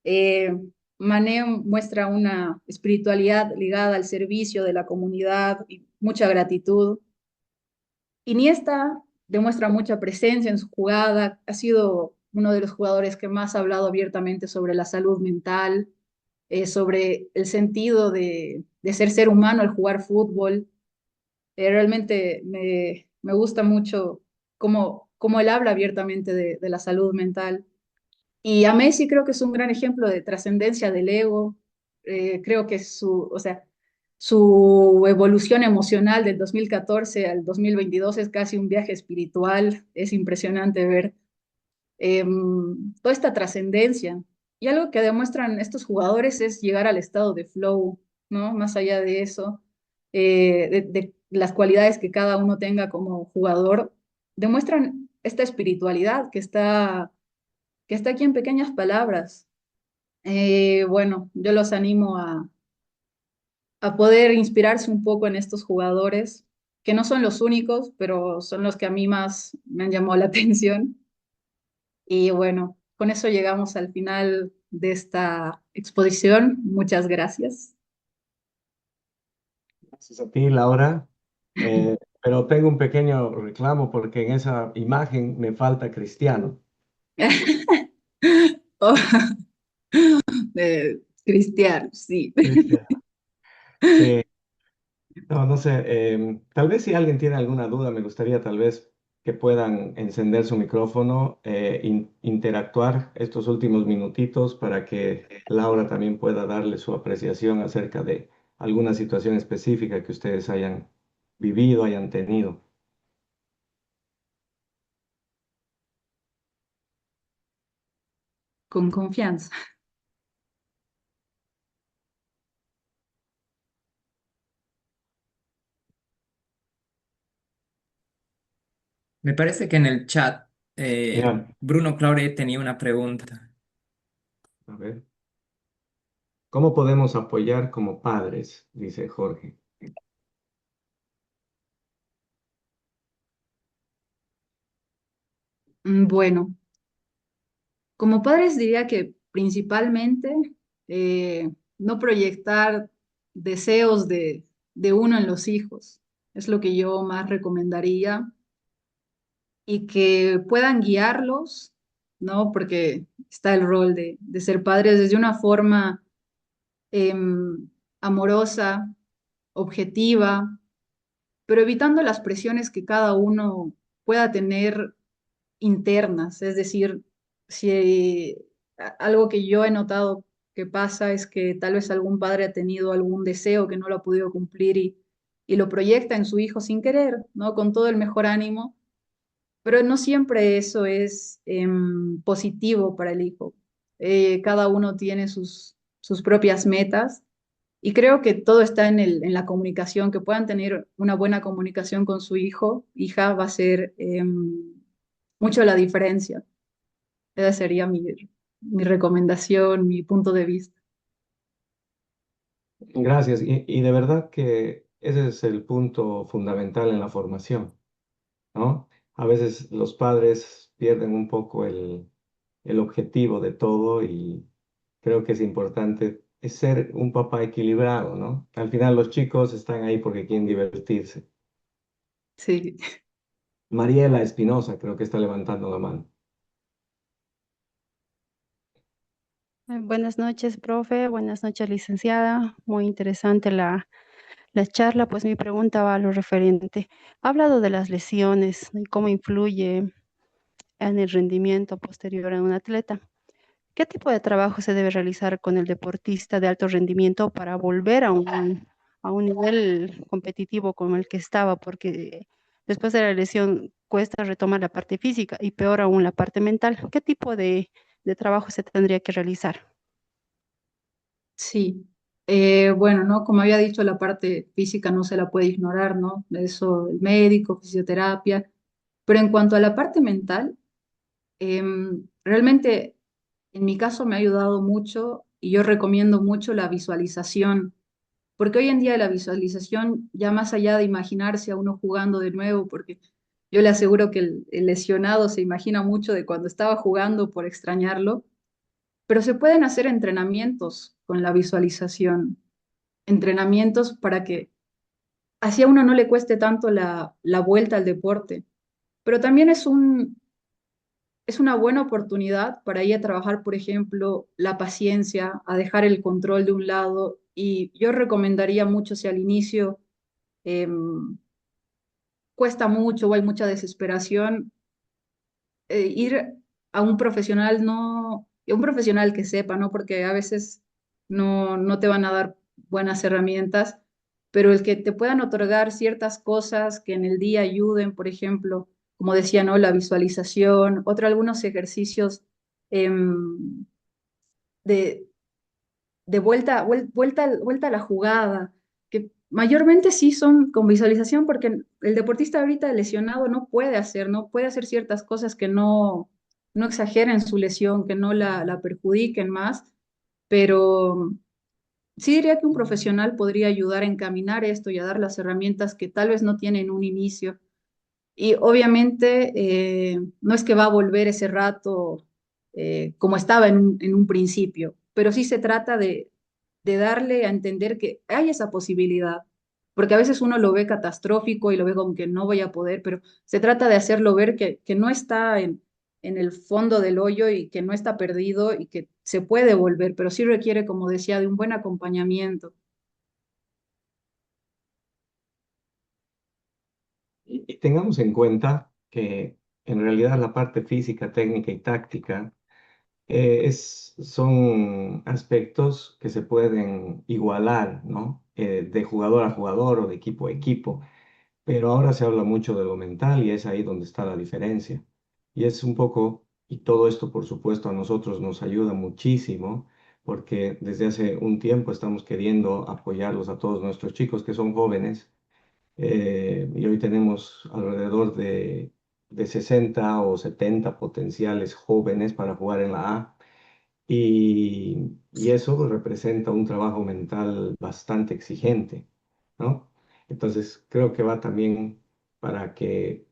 Eh, Mané muestra una espiritualidad ligada al servicio de la comunidad y mucha gratitud. Iniesta demuestra mucha presencia en su jugada, ha sido uno de los jugadores que más ha hablado abiertamente sobre la salud mental, sobre el sentido de ser humano al jugar fútbol. Realmente me gusta mucho cómo él habla abiertamente de la salud mental. Y a Messi creo que es un gran ejemplo de trascendencia del ego. Creo que o sea, su evolución emocional del 2014 al 2022 es casi un viaje espiritual. Es impresionante ver toda esta trascendencia. Y algo que demuestran estos jugadores es llegar al estado de flow, ¿no? Más allá de eso, de las cualidades que cada uno tenga como jugador, demuestran esta espiritualidad que está aquí en pequeñas palabras. Bueno, yo los animo a poder inspirarse un poco en estos jugadores, que no son los únicos, pero son los que a mí más me han llamado la atención. Y bueno, con eso llegamos al final de esta exposición. Muchas gracias. Gracias a ti, Laura. Pero tengo un pequeño reclamo porque en esa imagen me falta Cristiano. Oh, Cristiano, sí. Cristiano. Sí, no, no sé. Tal vez si alguien tiene alguna duda, me gustaría tal vez que puedan encender su micrófono, interactuar estos últimos minutitos para que Laura también pueda darle su apreciación acerca de alguna situación específica que ustedes hayan vivido, hayan tenido. Con confianza. Me parece que en el chat Ya, Bruno Claure tenía una pregunta. a ver. ¿Cómo podemos apoyar como padres? Dice Jorge. Bueno, como padres diría que principalmente eh, no proyectar deseos de uno en los hijos. Es lo que yo más recomendaría y que puedan guiarlos, ¿no? Porque está el rol de ser padres desde una forma amorosa, objetiva, pero evitando las presiones que cada uno pueda tener internas. Es decir, si algo que yo he notado que pasa es que tal vez algún padre ha tenido algún deseo que no lo ha podido cumplir y lo proyecta en su hijo sin querer, ¿no? Con todo el mejor ánimo, pero no siempre eso es positivo para el hijo. Cada uno tiene sus propias metas y creo que todo está en la comunicación, que puedan tener una buena comunicación con su hijo, hija, va a ser mucho la diferencia. Esa sería mi recomendación, mi punto de vista. Gracias. Y de verdad que ese es el punto fundamental en la formación, ¿no? A veces los padres pierden un poco el objetivo de todo y creo que es importante es ser un papá equilibrado, ¿no? Al final los chicos están ahí porque quieren divertirse. Sí. Mariela Espinosa creo que está levantando la mano. Buenas noches, profe. Buenas noches, licenciada. Muy interesante la charla. Pues mi pregunta va a lo referente. Ha hablado de las lesiones, ¿no? Y cómo influye en el rendimiento posterior en un atleta. ¿Qué tipo de trabajo se debe realizar con el deportista de alto rendimiento para volver a un nivel competitivo como el que estaba? Porque después de la lesión cuesta retomar la parte física y peor aún la parte mental. ¿Qué tipo de trabajo se tendría que realizar? Sí. Bueno, ¿no? Como había dicho, la parte física no se la puede ignorar, ¿no? Eso, el médico, fisioterapia. Pero en cuanto a la parte mental, realmente en mi caso me ha ayudado mucho y yo recomiendo mucho la visualización, porque hoy en día la visualización, ya más allá de imaginarse a uno jugando de nuevo, porque yo le aseguro que el lesionado se imagina mucho de cuando estaba jugando por extrañarlo, pero se pueden hacer entrenamientos con la visualización, entrenamientos para que así a uno no le cueste tanto la vuelta al deporte, pero también es una buena oportunidad para ir a trabajar, por ejemplo, la paciencia, a dejar el control de un lado. Y yo recomendaría mucho si al inicio cuesta mucho o hay mucha desesperación, ir a un profesional, no, y un profesional que sepa, ¿no? Porque a veces no te van a dar buenas herramientas, pero el que te puedan otorgar ciertas cosas que en el día ayuden, por ejemplo, como decía, ¿no? La visualización, algunos ejercicios em, de, vuelta a la jugada, que mayormente sí son con visualización, porque el deportista ahorita lesionado no puede hacer ciertas cosas que no exageren su lesión, que no la perjudiquen más, pero sí diría que un profesional podría ayudar a encaminar esto y a dar las herramientas que tal vez no tienen un inicio. Y obviamente no es que va a volver ese rato como estaba en un principio, pero sí se trata de darle a entender que hay esa posibilidad, porque a veces uno lo ve catastrófico y lo ve como que no voy a poder, pero se trata de hacerlo ver que no está en el fondo del hoyo y que no está perdido y que se puede volver, pero sí requiere, como decía, de un buen acompañamiento. Y tengamos en cuenta que en realidad la parte física, técnica y táctica son aspectos que se pueden igualar, ¿no? De jugador a jugador o de equipo a equipo, pero ahora se habla mucho de lo mental y es ahí donde está la diferencia. Y es un poco, y todo esto por supuesto a nosotros nos ayuda muchísimo, porque desde hace un tiempo estamos queriendo apoyarlos a todos nuestros chicos que son jóvenes, y hoy tenemos alrededor de 60 o 70 potenciales jóvenes para jugar en la A. Y eso representa un trabajo mental bastante exigente, ¿no? Entonces, creo que va también para que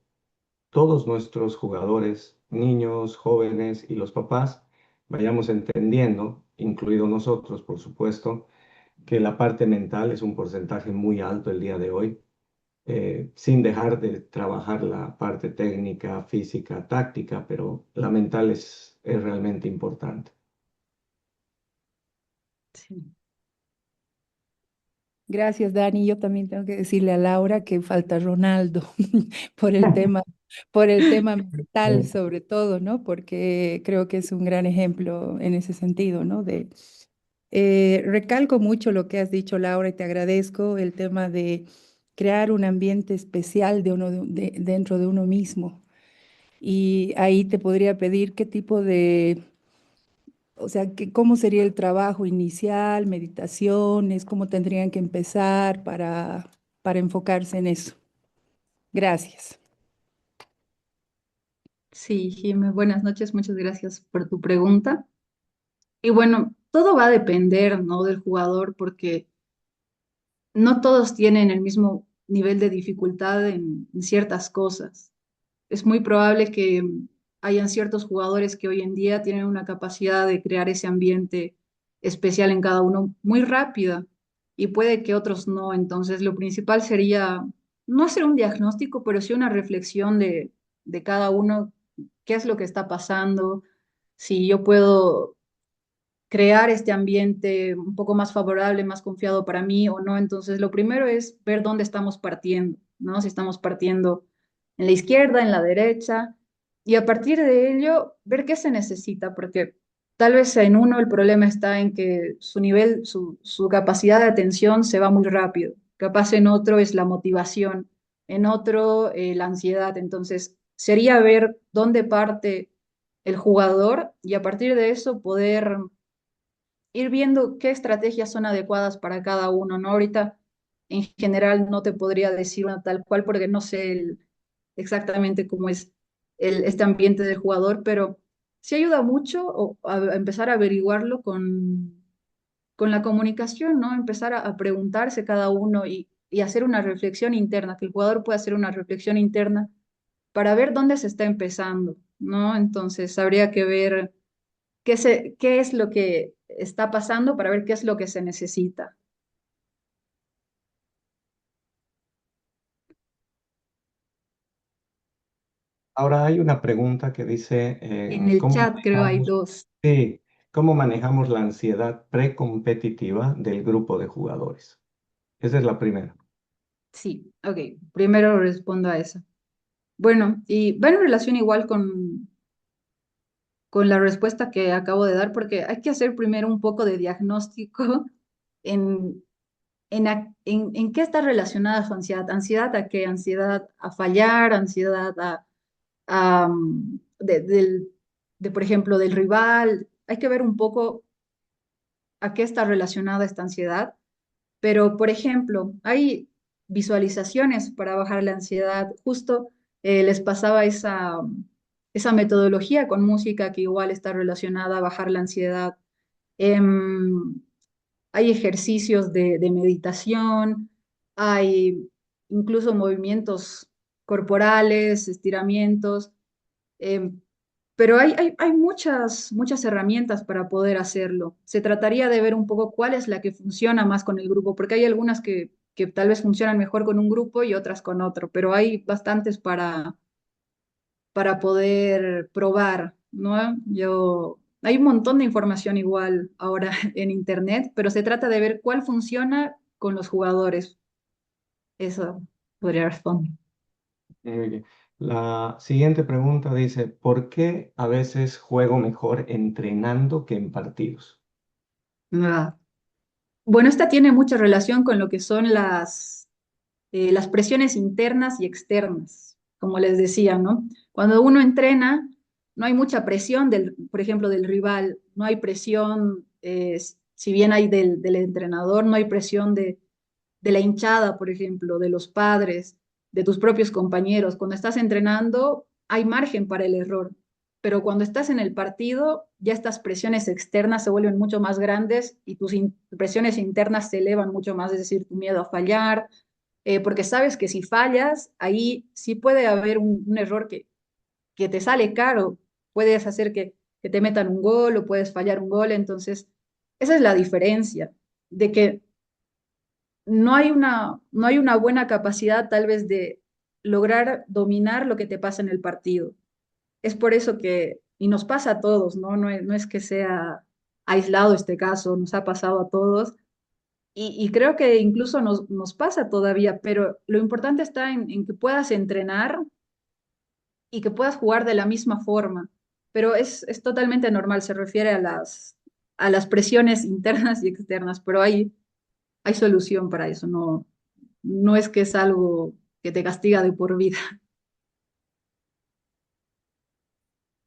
todos nuestros jugadores, niños, jóvenes y los papás, vayamos entendiendo, incluido nosotros, por supuesto, que la parte mental es un porcentaje muy alto el día de hoy, sin dejar de trabajar la parte técnica, física, táctica, pero la mental es realmente importante. Sí. Gracias, Dani. Yo también tengo que decirle a Laura que falta Ronaldo por el tema, por el tema mental, sobre todo, ¿no? Porque creo que es un gran ejemplo en ese sentido, ¿no? Recalco mucho lo que has dicho, Laura, y te agradezco el tema de crear un ambiente especial dentro de uno mismo. Y ahí te podría pedir qué tipo de, o sea, cómo sería el trabajo inicial, meditaciones, cómo tendrían que empezar para enfocarse en eso. Gracias. Sí, Jimé, buenas noches, muchas gracias por tu pregunta. Y bueno, todo va a depender, ¿no? Del jugador, porque no todos tienen el mismo nivel de dificultad en ciertas cosas. Es muy probable que hayan ciertos jugadores que hoy en día tienen una capacidad de crear ese ambiente especial en cada uno muy rápida y puede que otros no. Entonces, lo principal sería no hacer un diagnóstico, pero sí una reflexión de cada uno, qué es lo que está pasando, si yo puedo crear este ambiente un poco más favorable, más confiado para mí o no. Entonces, lo primero es ver dónde estamos partiendo, ¿no? Si estamos partiendo en la izquierda, en la derecha, y a partir de ello, ver qué se necesita, porque tal vez en uno el problema está en que su nivel, su capacidad de atención se va muy rápido. Capaz en otro es la motivación, en otro la ansiedad. Entonces, sería ver dónde parte el jugador y a partir de eso poder ir viendo qué estrategias son adecuadas para cada uno, ¿no? Ahorita en general no te podría decir una tal cual porque no sé exactamente cómo es este ambiente del jugador, pero sí ayuda mucho a empezar a averiguarlo con la comunicación, ¿no? Empezar a preguntarse cada uno y hacer una reflexión interna, que el jugador pueda hacer una reflexión interna para ver dónde se está empezando, ¿no? Entonces habría que ver qué es lo que está pasando para ver qué es lo que se necesita. Ahora hay una pregunta que dice, En el chat creo hay dos. sí, ¿cómo manejamos la ansiedad precompetitiva del grupo de jugadores? Esa es la primera. Sí, ok. Primero respondo a eso. Bueno, y va en relación igual con la respuesta que acabo de dar, porque hay que hacer primero un poco de diagnóstico en, en qué está relacionada su ansiedad. ¿Ansiedad a qué? Ansiedad a fallar, ansiedad de, por ejemplo, del rival. Hay que ver un poco a qué está relacionada esta ansiedad. Pero, por ejemplo, hay visualizaciones para bajar la ansiedad. Justo les pasaba esa metodología con música que igual está relacionada a bajar la ansiedad. Em, Hay ejercicios de meditación, hay incluso movimientos corporales, estiramientos. em, pero hay muchas herramientas para poder hacerlo. Se trataría de ver un poco cuál es la que funciona más con el grupo, porque hay algunas que tal vez funcionan mejor con un grupo y otras con otro, pero hay bastantes para poder probar, ¿no? Hay un montón de información igual ahora en internet, pero se trata de ver cuál funciona con los jugadores. Eso podría responder. Muy bien. La siguiente pregunta dice, ¿por qué a veces juego mejor entrenando que en partidos? Ah, bueno, esta tiene mucha relación con lo que son las presiones internas y externas, como les decía, ¿no? Cuando uno entrena, no hay mucha presión, por ejemplo, del rival, no hay presión, si bien hay del entrenador, no hay presión de la hinchada, por ejemplo, de los padres, de tus propios compañeros. Cuando estás entrenando, hay margen para el error, pero cuando estás en el partido, ya estas presiones externas se vuelven mucho más grandes y tus presiones internas se elevan mucho más, es decir, tu miedo a fallar, porque sabes que si fallas, ahí sí puede haber un error que te sale caro, puedes hacer que te metan un gol o puedes fallar un gol, entonces esa es la diferencia, de que no hay una buena capacidad tal vez de lograr dominar lo que te pasa en el partido. Es por eso que, y nos pasa a todos, ¿no? No es que sea aislado este caso, nos ha pasado a todos. Y creo que incluso nos pasa todavía, pero lo importante está en que puedas entrenar y que puedas jugar de la misma forma. Pero es totalmente normal, se refiere a las presiones internas y externas, pero hay solución para eso, no es que es algo que te castiga de por vida.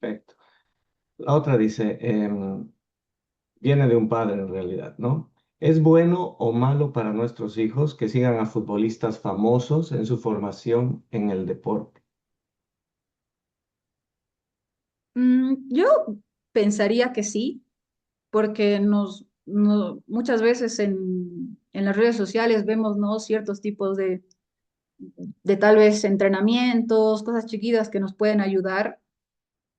Perfecto. La otra dice, viene de un padre en realidad, ¿no? ¿Es bueno o malo para nuestros hijos que sigan a futbolistas famosos en su formación en el deporte? Yo pensaría que sí, porque muchas veces en las redes sociales vemos, ¿no?, ciertos tipos de tal vez entrenamientos, cosas chiquitas que nos pueden ayudar,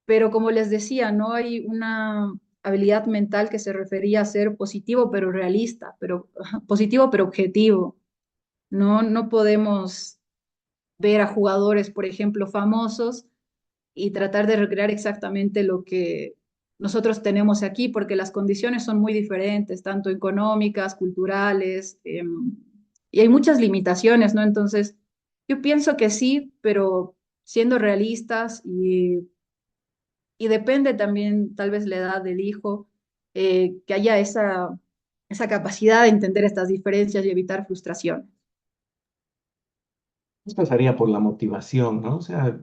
pero como les decía, no hay una habilidad mental que se refería a ser positivo pero realista, pero positivo pero objetivo. No podemos ver a jugadores, por ejemplo, famosos y tratar de recrear exactamente lo que nosotros tenemos aquí, porque las condiciones son muy diferentes, tanto económicas, culturales, y hay muchas limitaciones, ¿no? Entonces, yo pienso que sí, pero siendo realistas y depende también tal vez la edad del hijo, que haya esa capacidad de entender estas diferencias y evitar frustración. Pues pasaría por la motivación, ¿no? O sea,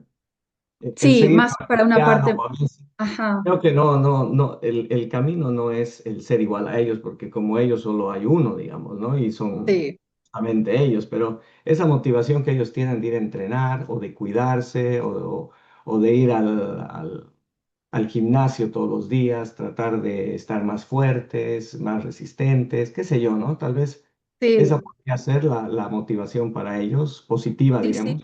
el Sí, seguir más a para una Cristiano parte, o a Messi. ajá, Creo que no, el camino no es el ser igual a ellos, porque como ellos solo hay uno, digamos, ¿no? Y son sí, solamente ellos, pero esa motivación que ellos tienen de ir a entrenar o de cuidarse o de ir al gimnasio todos los días, tratar de estar más fuertes, más resistentes, qué sé yo, ¿no? Tal vez esa sí, podría ser la motivación para ellos, positiva, sí, sí. digamos.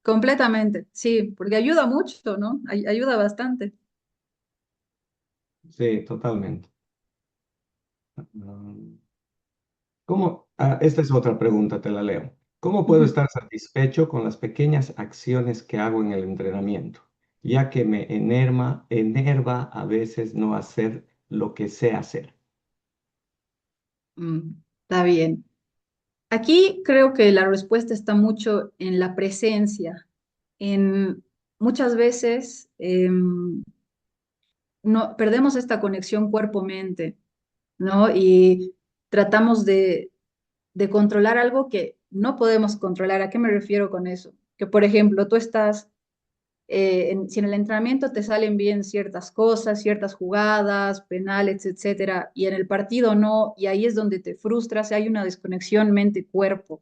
Completamente, sí, porque ayuda mucho, ¿no? Ayuda bastante. Sí, totalmente. Mm, ¿Cómo? Esta es otra pregunta, te la leo. ¿Cómo puedo Ujú. estar satisfecho con las pequeñas acciones que hago en el entrenamiento, ya que me enerva a veces no hacer lo que sé hacer? Está bien. Aquí creo que la respuesta está mucho en la presencia. En muchas veces no, perdemos esta conexión cuerpo-mente, ¿no? Y tratamos de controlar algo que no podemos controlar. ¿A qué me refiero con eso? Que, por ejemplo, tú estás, si en el entrenamiento te salen bien ciertas cosas, ciertas jugadas, penales, etcétera, y en el partido no, y ahí es donde te frustras, hay una desconexión mente-cuerpo.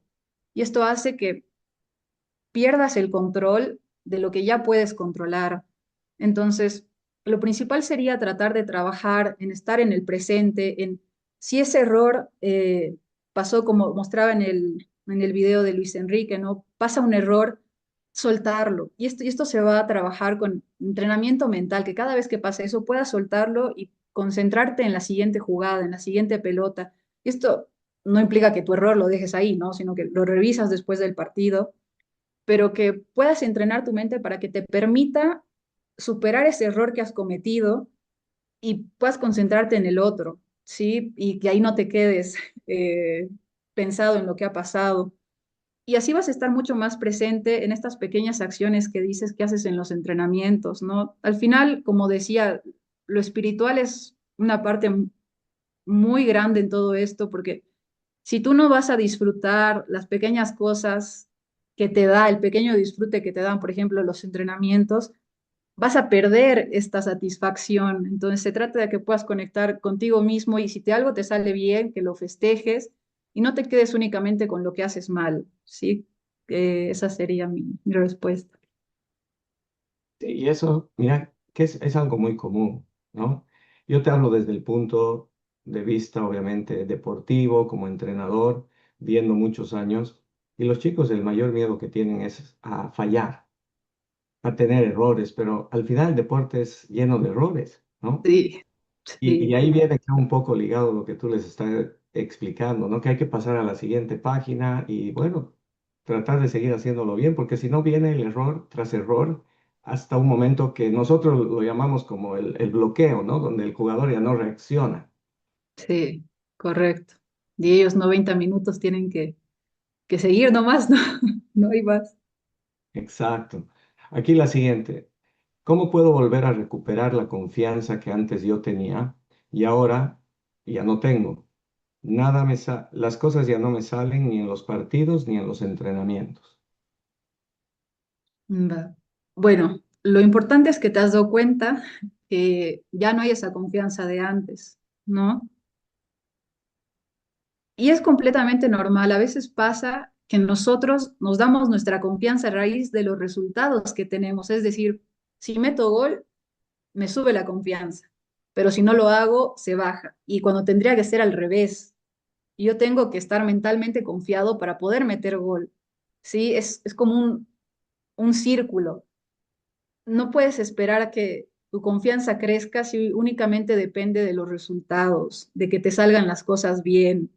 Y esto hace que pierdas el control de lo que ya puedes controlar. Entonces, lo principal sería tratar de trabajar en estar en el presente, en si ese error pasó como mostraba en el video de Luis Enrique, ¿no? Pasa un error, soltarlo. Y esto se va a trabajar con entrenamiento mental, que cada vez que pase eso puedas soltarlo y concentrarte en la siguiente jugada, en la siguiente pelota. Y esto no implica que tu error lo dejes ahí, ¿no? Sino que lo revisas después del partido, pero que puedas entrenar tu mente para que te permita superar ese error que has cometido y puedas concentrarte en el otro, ¿sí? Y que ahí no te quedes pensado en lo que ha pasado. Y así vas a estar mucho más presente en estas pequeñas acciones que dices que haces en los entrenamientos, ¿no? Al final, como decía, lo espiritual es una parte muy grande en todo esto, porque si tú no vas a disfrutar las pequeñas cosas que te da, el pequeño disfrute que te dan, por ejemplo, los entrenamientos, vas a perder esta satisfacción. Entonces se trata de que puedas conectar contigo mismo y si algo te sale bien, que lo festejes y no te quedes únicamente con lo que haces mal, ¿sí? Esa sería mi respuesta. Y eso, mira, que es algo muy común, ¿no? Yo te hablo desde el punto de vista, obviamente, deportivo, como entrenador, viendo muchos años, y los chicos el mayor miedo que tienen es a fallar, a tener errores, pero al final el deporte es lleno de errores, ¿no? Sí, Y sí, ahí viene ya un poco ligado lo que tú les estás explicando, ¿no? Que hay que pasar a la siguiente página y, bueno, tratar de seguir haciéndolo bien, porque si no viene el error tras error hasta un momento que nosotros lo llamamos como el bloqueo, ¿no? Donde el jugador ya no reacciona. sí, correcto. Y ellos 90 minutos tienen que seguir nomás, ¿no? No hay más. Exacto. Aquí la siguiente. ¿Cómo puedo volver a recuperar la confianza que antes yo tenía y ahora ya no tengo? Las cosas ya no me salen ni en los partidos ni en los entrenamientos. Va. Bueno, lo importante es que te has dado cuenta que ya no hay esa confianza de antes, ¿no? Y es completamente normal. A veces pasa que nosotros nos damos nuestra confianza a raíz de los resultados que tenemos. Es decir, si meto gol, me sube la confianza, pero si no lo hago, se baja. Y cuando tendría que ser al revés, yo tengo que estar mentalmente confiado para poder meter gol. ¿Sí? Es como un círculo. No puedes esperar a que tu confianza crezca si únicamente depende de los resultados, de que te salgan las cosas bien.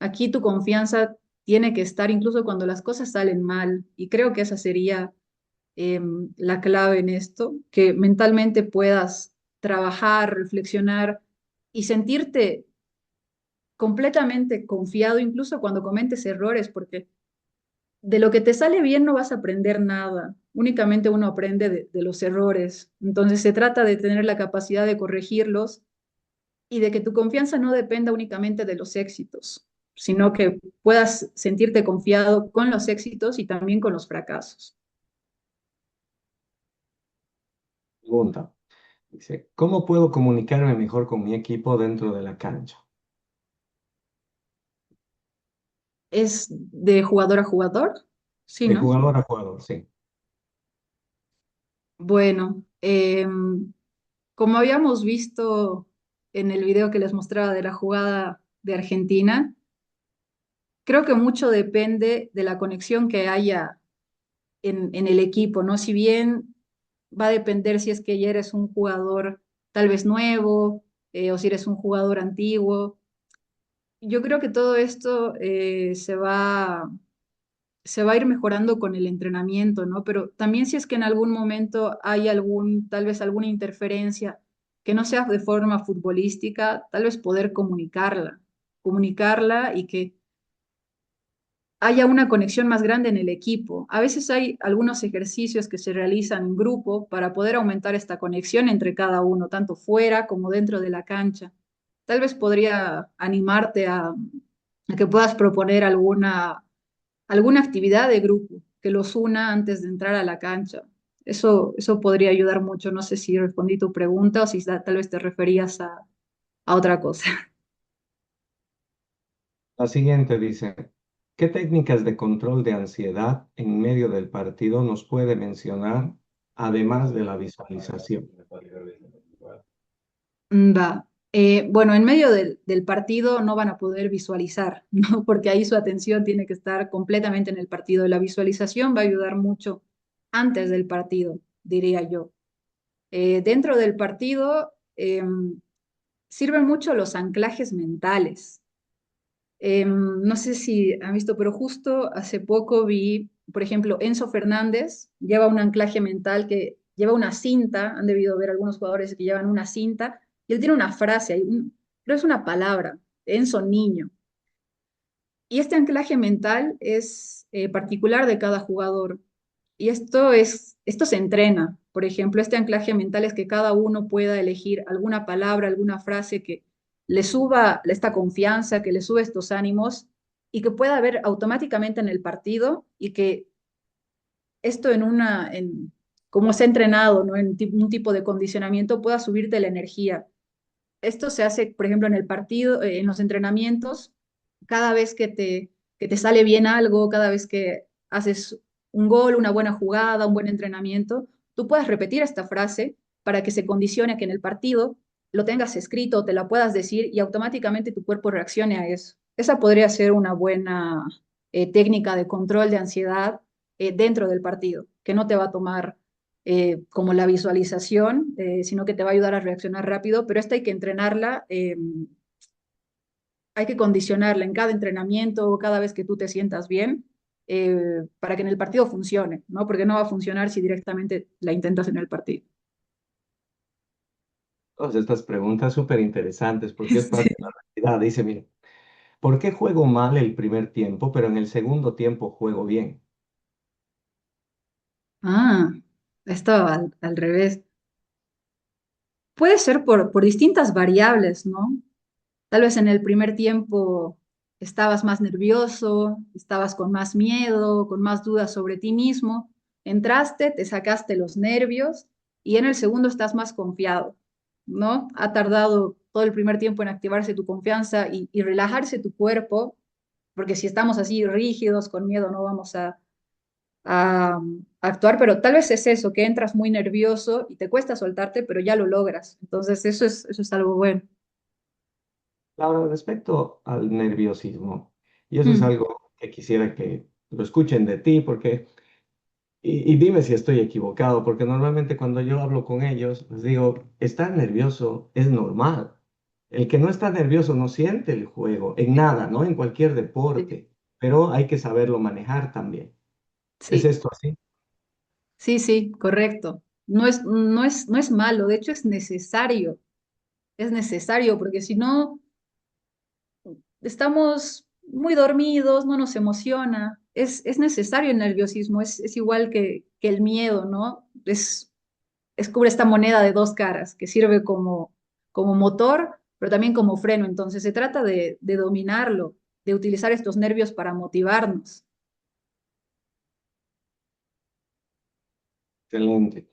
Aquí tu confianza tiene que estar incluso cuando las cosas salen mal. Y creo que esa sería la clave en esto, que mentalmente puedas trabajar, reflexionar y sentirte completamente confiado, incluso cuando cometes errores, porque de lo que te sale bien no vas a aprender nada, únicamente uno aprende de los errores. Entonces se trata de tener la capacidad de corregirlos y de que tu confianza no dependa únicamente de los éxitos, sino que puedas sentirte confiado con los éxitos y también con los fracasos. Pregunta. Dice, ¿cómo puedo comunicarme mejor con mi equipo dentro de la cancha? ¿Es de jugador a jugador? Sí, De ¿no? jugador a jugador, sí. Bueno, como habíamos visto en el video que les mostraba de la jugada de Argentina, creo que mucho depende de la conexión que haya en el equipo, ¿no? Si bien va a depender si es que ya eres un jugador tal vez nuevo o si eres un jugador antiguo. Yo creo que todo esto se va a ir mejorando con el entrenamiento, ¿no? Pero también si es que en algún momento hay tal vez alguna interferencia que no sea de forma futbolística, tal vez poder comunicarla y que haya una conexión más grande en el equipo. A veces hay algunos ejercicios que se realizan en grupo para poder aumentar esta conexión entre cada uno, tanto fuera como dentro de la cancha. Tal vez podría animarte a que puedas proponer alguna actividad de grupo que los una antes de entrar a la cancha. Eso podría ayudar mucho. No sé si respondí tu pregunta o si tal vez te referías a otra cosa. La siguiente dice, ¿qué técnicas de control de ansiedad en medio del partido nos puede mencionar, además de la visualización? Va. Bueno, en medio del partido no van a poder visualizar, ¿no? Porque ahí su atención tiene que estar completamente en el partido. La visualización va a ayudar mucho antes del partido, diría yo. Dentro del partido sirven mucho los anclajes mentales. No sé si han visto, pero justo hace poco vi, por ejemplo, Enzo Fernández lleva un anclaje mental que lleva una cinta, han debido ver algunos jugadores que llevan una cinta, y él tiene una frase, pero es una palabra, Enzo niño. Y este anclaje mental es particular de cada jugador. Y esto se entrena. Por ejemplo, este anclaje mental es que cada uno pueda elegir alguna palabra, alguna frase que le suba esta confianza, que le sube estos ánimos y que pueda ver automáticamente en el partido y que esto como se ha entrenado, ¿no? Un tipo de condicionamiento pueda subirte la energía. Esto se hace, por ejemplo, en el partido, en los entrenamientos, cada vez que te sale bien algo, cada vez que haces un gol, una buena jugada, un buen entrenamiento, tú puedas repetir esta frase para que se condicione a que en el partido lo tengas escrito, te la puedas decir y automáticamente tu cuerpo reaccione a eso. Esa podría ser una buena técnica de control de ansiedad dentro del partido, que no te va a tomar como la visualización, sino que te va a ayudar a reaccionar rápido, pero esta hay que entrenarla, hay que condicionarla en cada entrenamiento, cada vez que tú te sientas bien, para que en el partido funcione, ¿no? Porque no va a funcionar si directamente la intentas en el partido. Todas estas preguntas súper interesantes porque es parte Sí. de la realidad. Dice, mire, ¿por qué juego mal el primer tiempo, pero en el segundo tiempo juego bien? Ah, esto al revés. Puede ser por distintas variables, ¿no? Tal vez en el primer tiempo estabas más nervioso, estabas con más miedo, con más dudas sobre ti mismo. Entraste, te sacaste los nervios y en el segundo estás más confiado, ¿no? Ha tardado todo el primer tiempo en activarse tu confianza y relajarse tu cuerpo, porque si estamos así rígidos, con miedo, no vamos a actuar, pero tal vez es eso, que entras muy nervioso y te cuesta soltarte, pero ya lo logras. Entonces, eso es algo bueno. Laura, respecto al nerviosismo, y eso es Mm. algo que quisiera que lo escuchen de ti, porque, y dime si estoy equivocado, porque normalmente cuando yo hablo con ellos, les digo, estar nervioso es normal. El que no está nervioso no siente el juego, en nada, ¿no? En cualquier Sí, deporte, pero hay que saberlo manejar también. ¿Es sí. esto así? Sí, sí, correcto. No es malo, de hecho es necesario. Es necesario porque si no, estamos muy dormidos, no nos emociona. Es necesario el nerviosismo, es igual que el miedo, ¿no? Es cubre esta moneda de dos caras que sirve como motor, pero también como freno. Entonces se trata de dominarlo, de utilizar estos nervios para motivarnos. Excelente.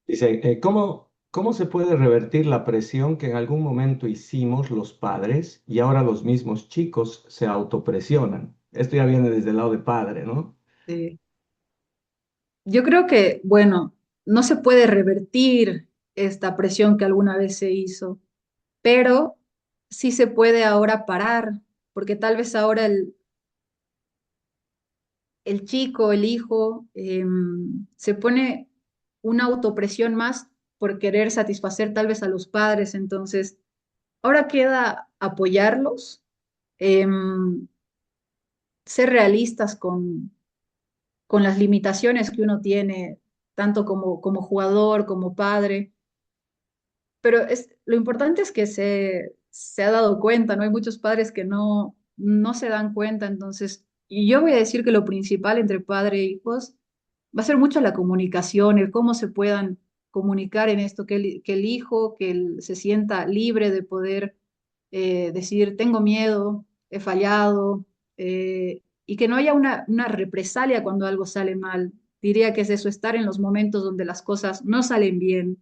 Dice, ¿cómo se puede revertir la presión que en algún momento hicimos los padres y ahora los mismos chicos se autopresionan? Esto ya viene desde el lado de padre, ¿no? Sí. Yo creo que, bueno, no se puede revertir esta presión que alguna vez se hizo, pero sí se puede ahora parar, porque tal vez ahora el chico, el hijo, se pone una autopresión más por querer satisfacer tal vez a los padres. Entonces, ahora queda apoyarlos, em, ser realistas con las limitaciones que uno tiene, tanto como jugador, como padre. Pero lo importante es que se ha dado cuenta, ¿no? Hay muchos padres que no se dan cuenta, entonces Y yo voy a decir que lo principal entre padre e hijos va a ser mucho la comunicación, el cómo se puedan comunicar en esto, que el hijo, que él se sienta libre de poder decir, tengo miedo, he fallado, y que no haya una represalia cuando algo sale mal. Diría que es eso, estar en los momentos donde las cosas no salen bien,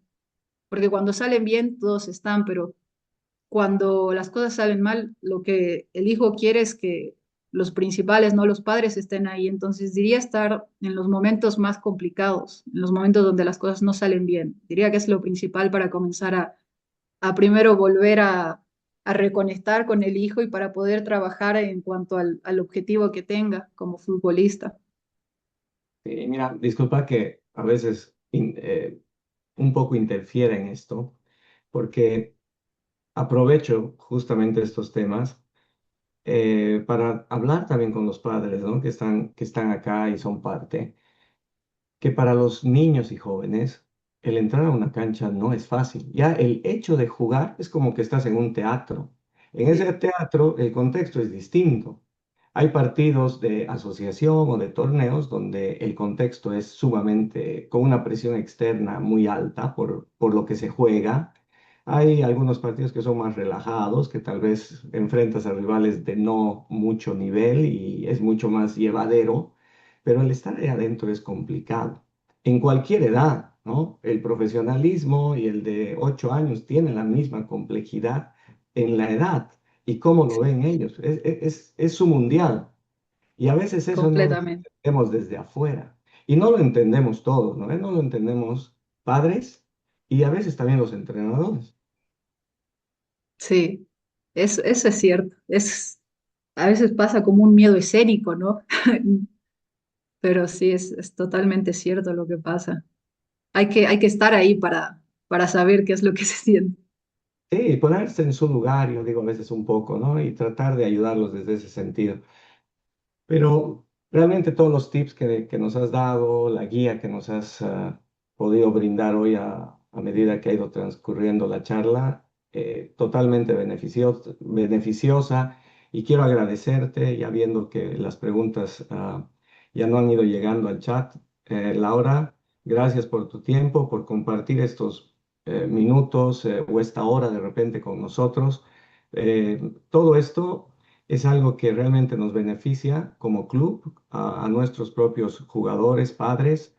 porque cuando salen bien todos están, pero cuando las cosas salen mal, lo que el hijo quiere es que los principales, no los padres, estén ahí. Entonces diría estar en los momentos más complicados, en los momentos donde las cosas no salen bien. Diría que es lo principal para comenzar a primero volver a reconectar con el hijo y para poder trabajar en cuanto al objetivo que tenga como futbolista. Sí, mira, disculpa que a veces un poco interfiera en esto, porque aprovecho justamente estos temas para hablar también con los padres, ¿no? Que están acá y son parte, que para los niños y jóvenes el entrar a una cancha no es fácil. Ya el hecho de jugar es como que estás en un teatro. En ese Sí, teatro el contexto es distinto. Hay partidos de asociación o de torneos donde el contexto es sumamente, con una presión externa muy alta por lo que se juega. Hay algunos partidos que son más relajados, que tal vez enfrentas a rivales de no mucho nivel y es mucho más llevadero, pero el estar ahí adentro es complicado. En cualquier edad, ¿no? El profesionalismo y el de 8 años tienen la misma complejidad en la edad y cómo lo ven ellos. Es su mundial y a veces eso no lo completamente. entendemos desde afuera y no lo entendemos todos, ¿no? No lo entendemos padres y a veces también los entrenadores. Sí, eso es cierto. A veces pasa como un miedo escénico, ¿no? Pero sí, es totalmente cierto lo que pasa. Hay que estar ahí para saber qué es lo que se siente. Sí, ponerse en su lugar, yo digo a veces un poco, ¿no? Y tratar de ayudarlos desde ese sentido. Pero realmente todos los tips que nos has dado, la guía que nos has podido brindar hoy a medida que ha ido transcurriendo la charla, totalmente beneficiosa. Y quiero agradecerte, ya viendo que las preguntas ya no han ido llegando al chat. Laura, gracias por tu tiempo, por compartir estos minutos o esta hora de repente con nosotros. Todo esto es algo que realmente nos beneficia como club, a nuestros propios jugadores, padres,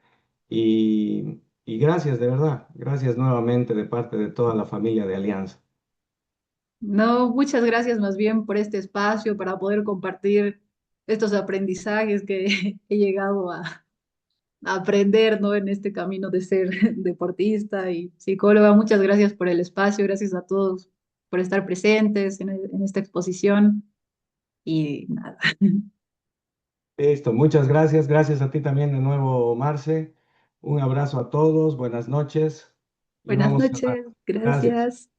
y gracias de verdad, gracias nuevamente de parte de toda la familia de Alianza. No, muchas gracias más bien por este espacio para poder compartir estos aprendizajes que he llegado a aprender, ¿no? En este camino de ser deportista y psicóloga. Muchas gracias por el espacio, gracias a todos por estar presentes en esta exposición y nada. Listo, muchas gracias, gracias a ti también de nuevo, Marce. Un abrazo a todos, buenas noches y Buenas vamos cerrando. noches, Gracias. gracias.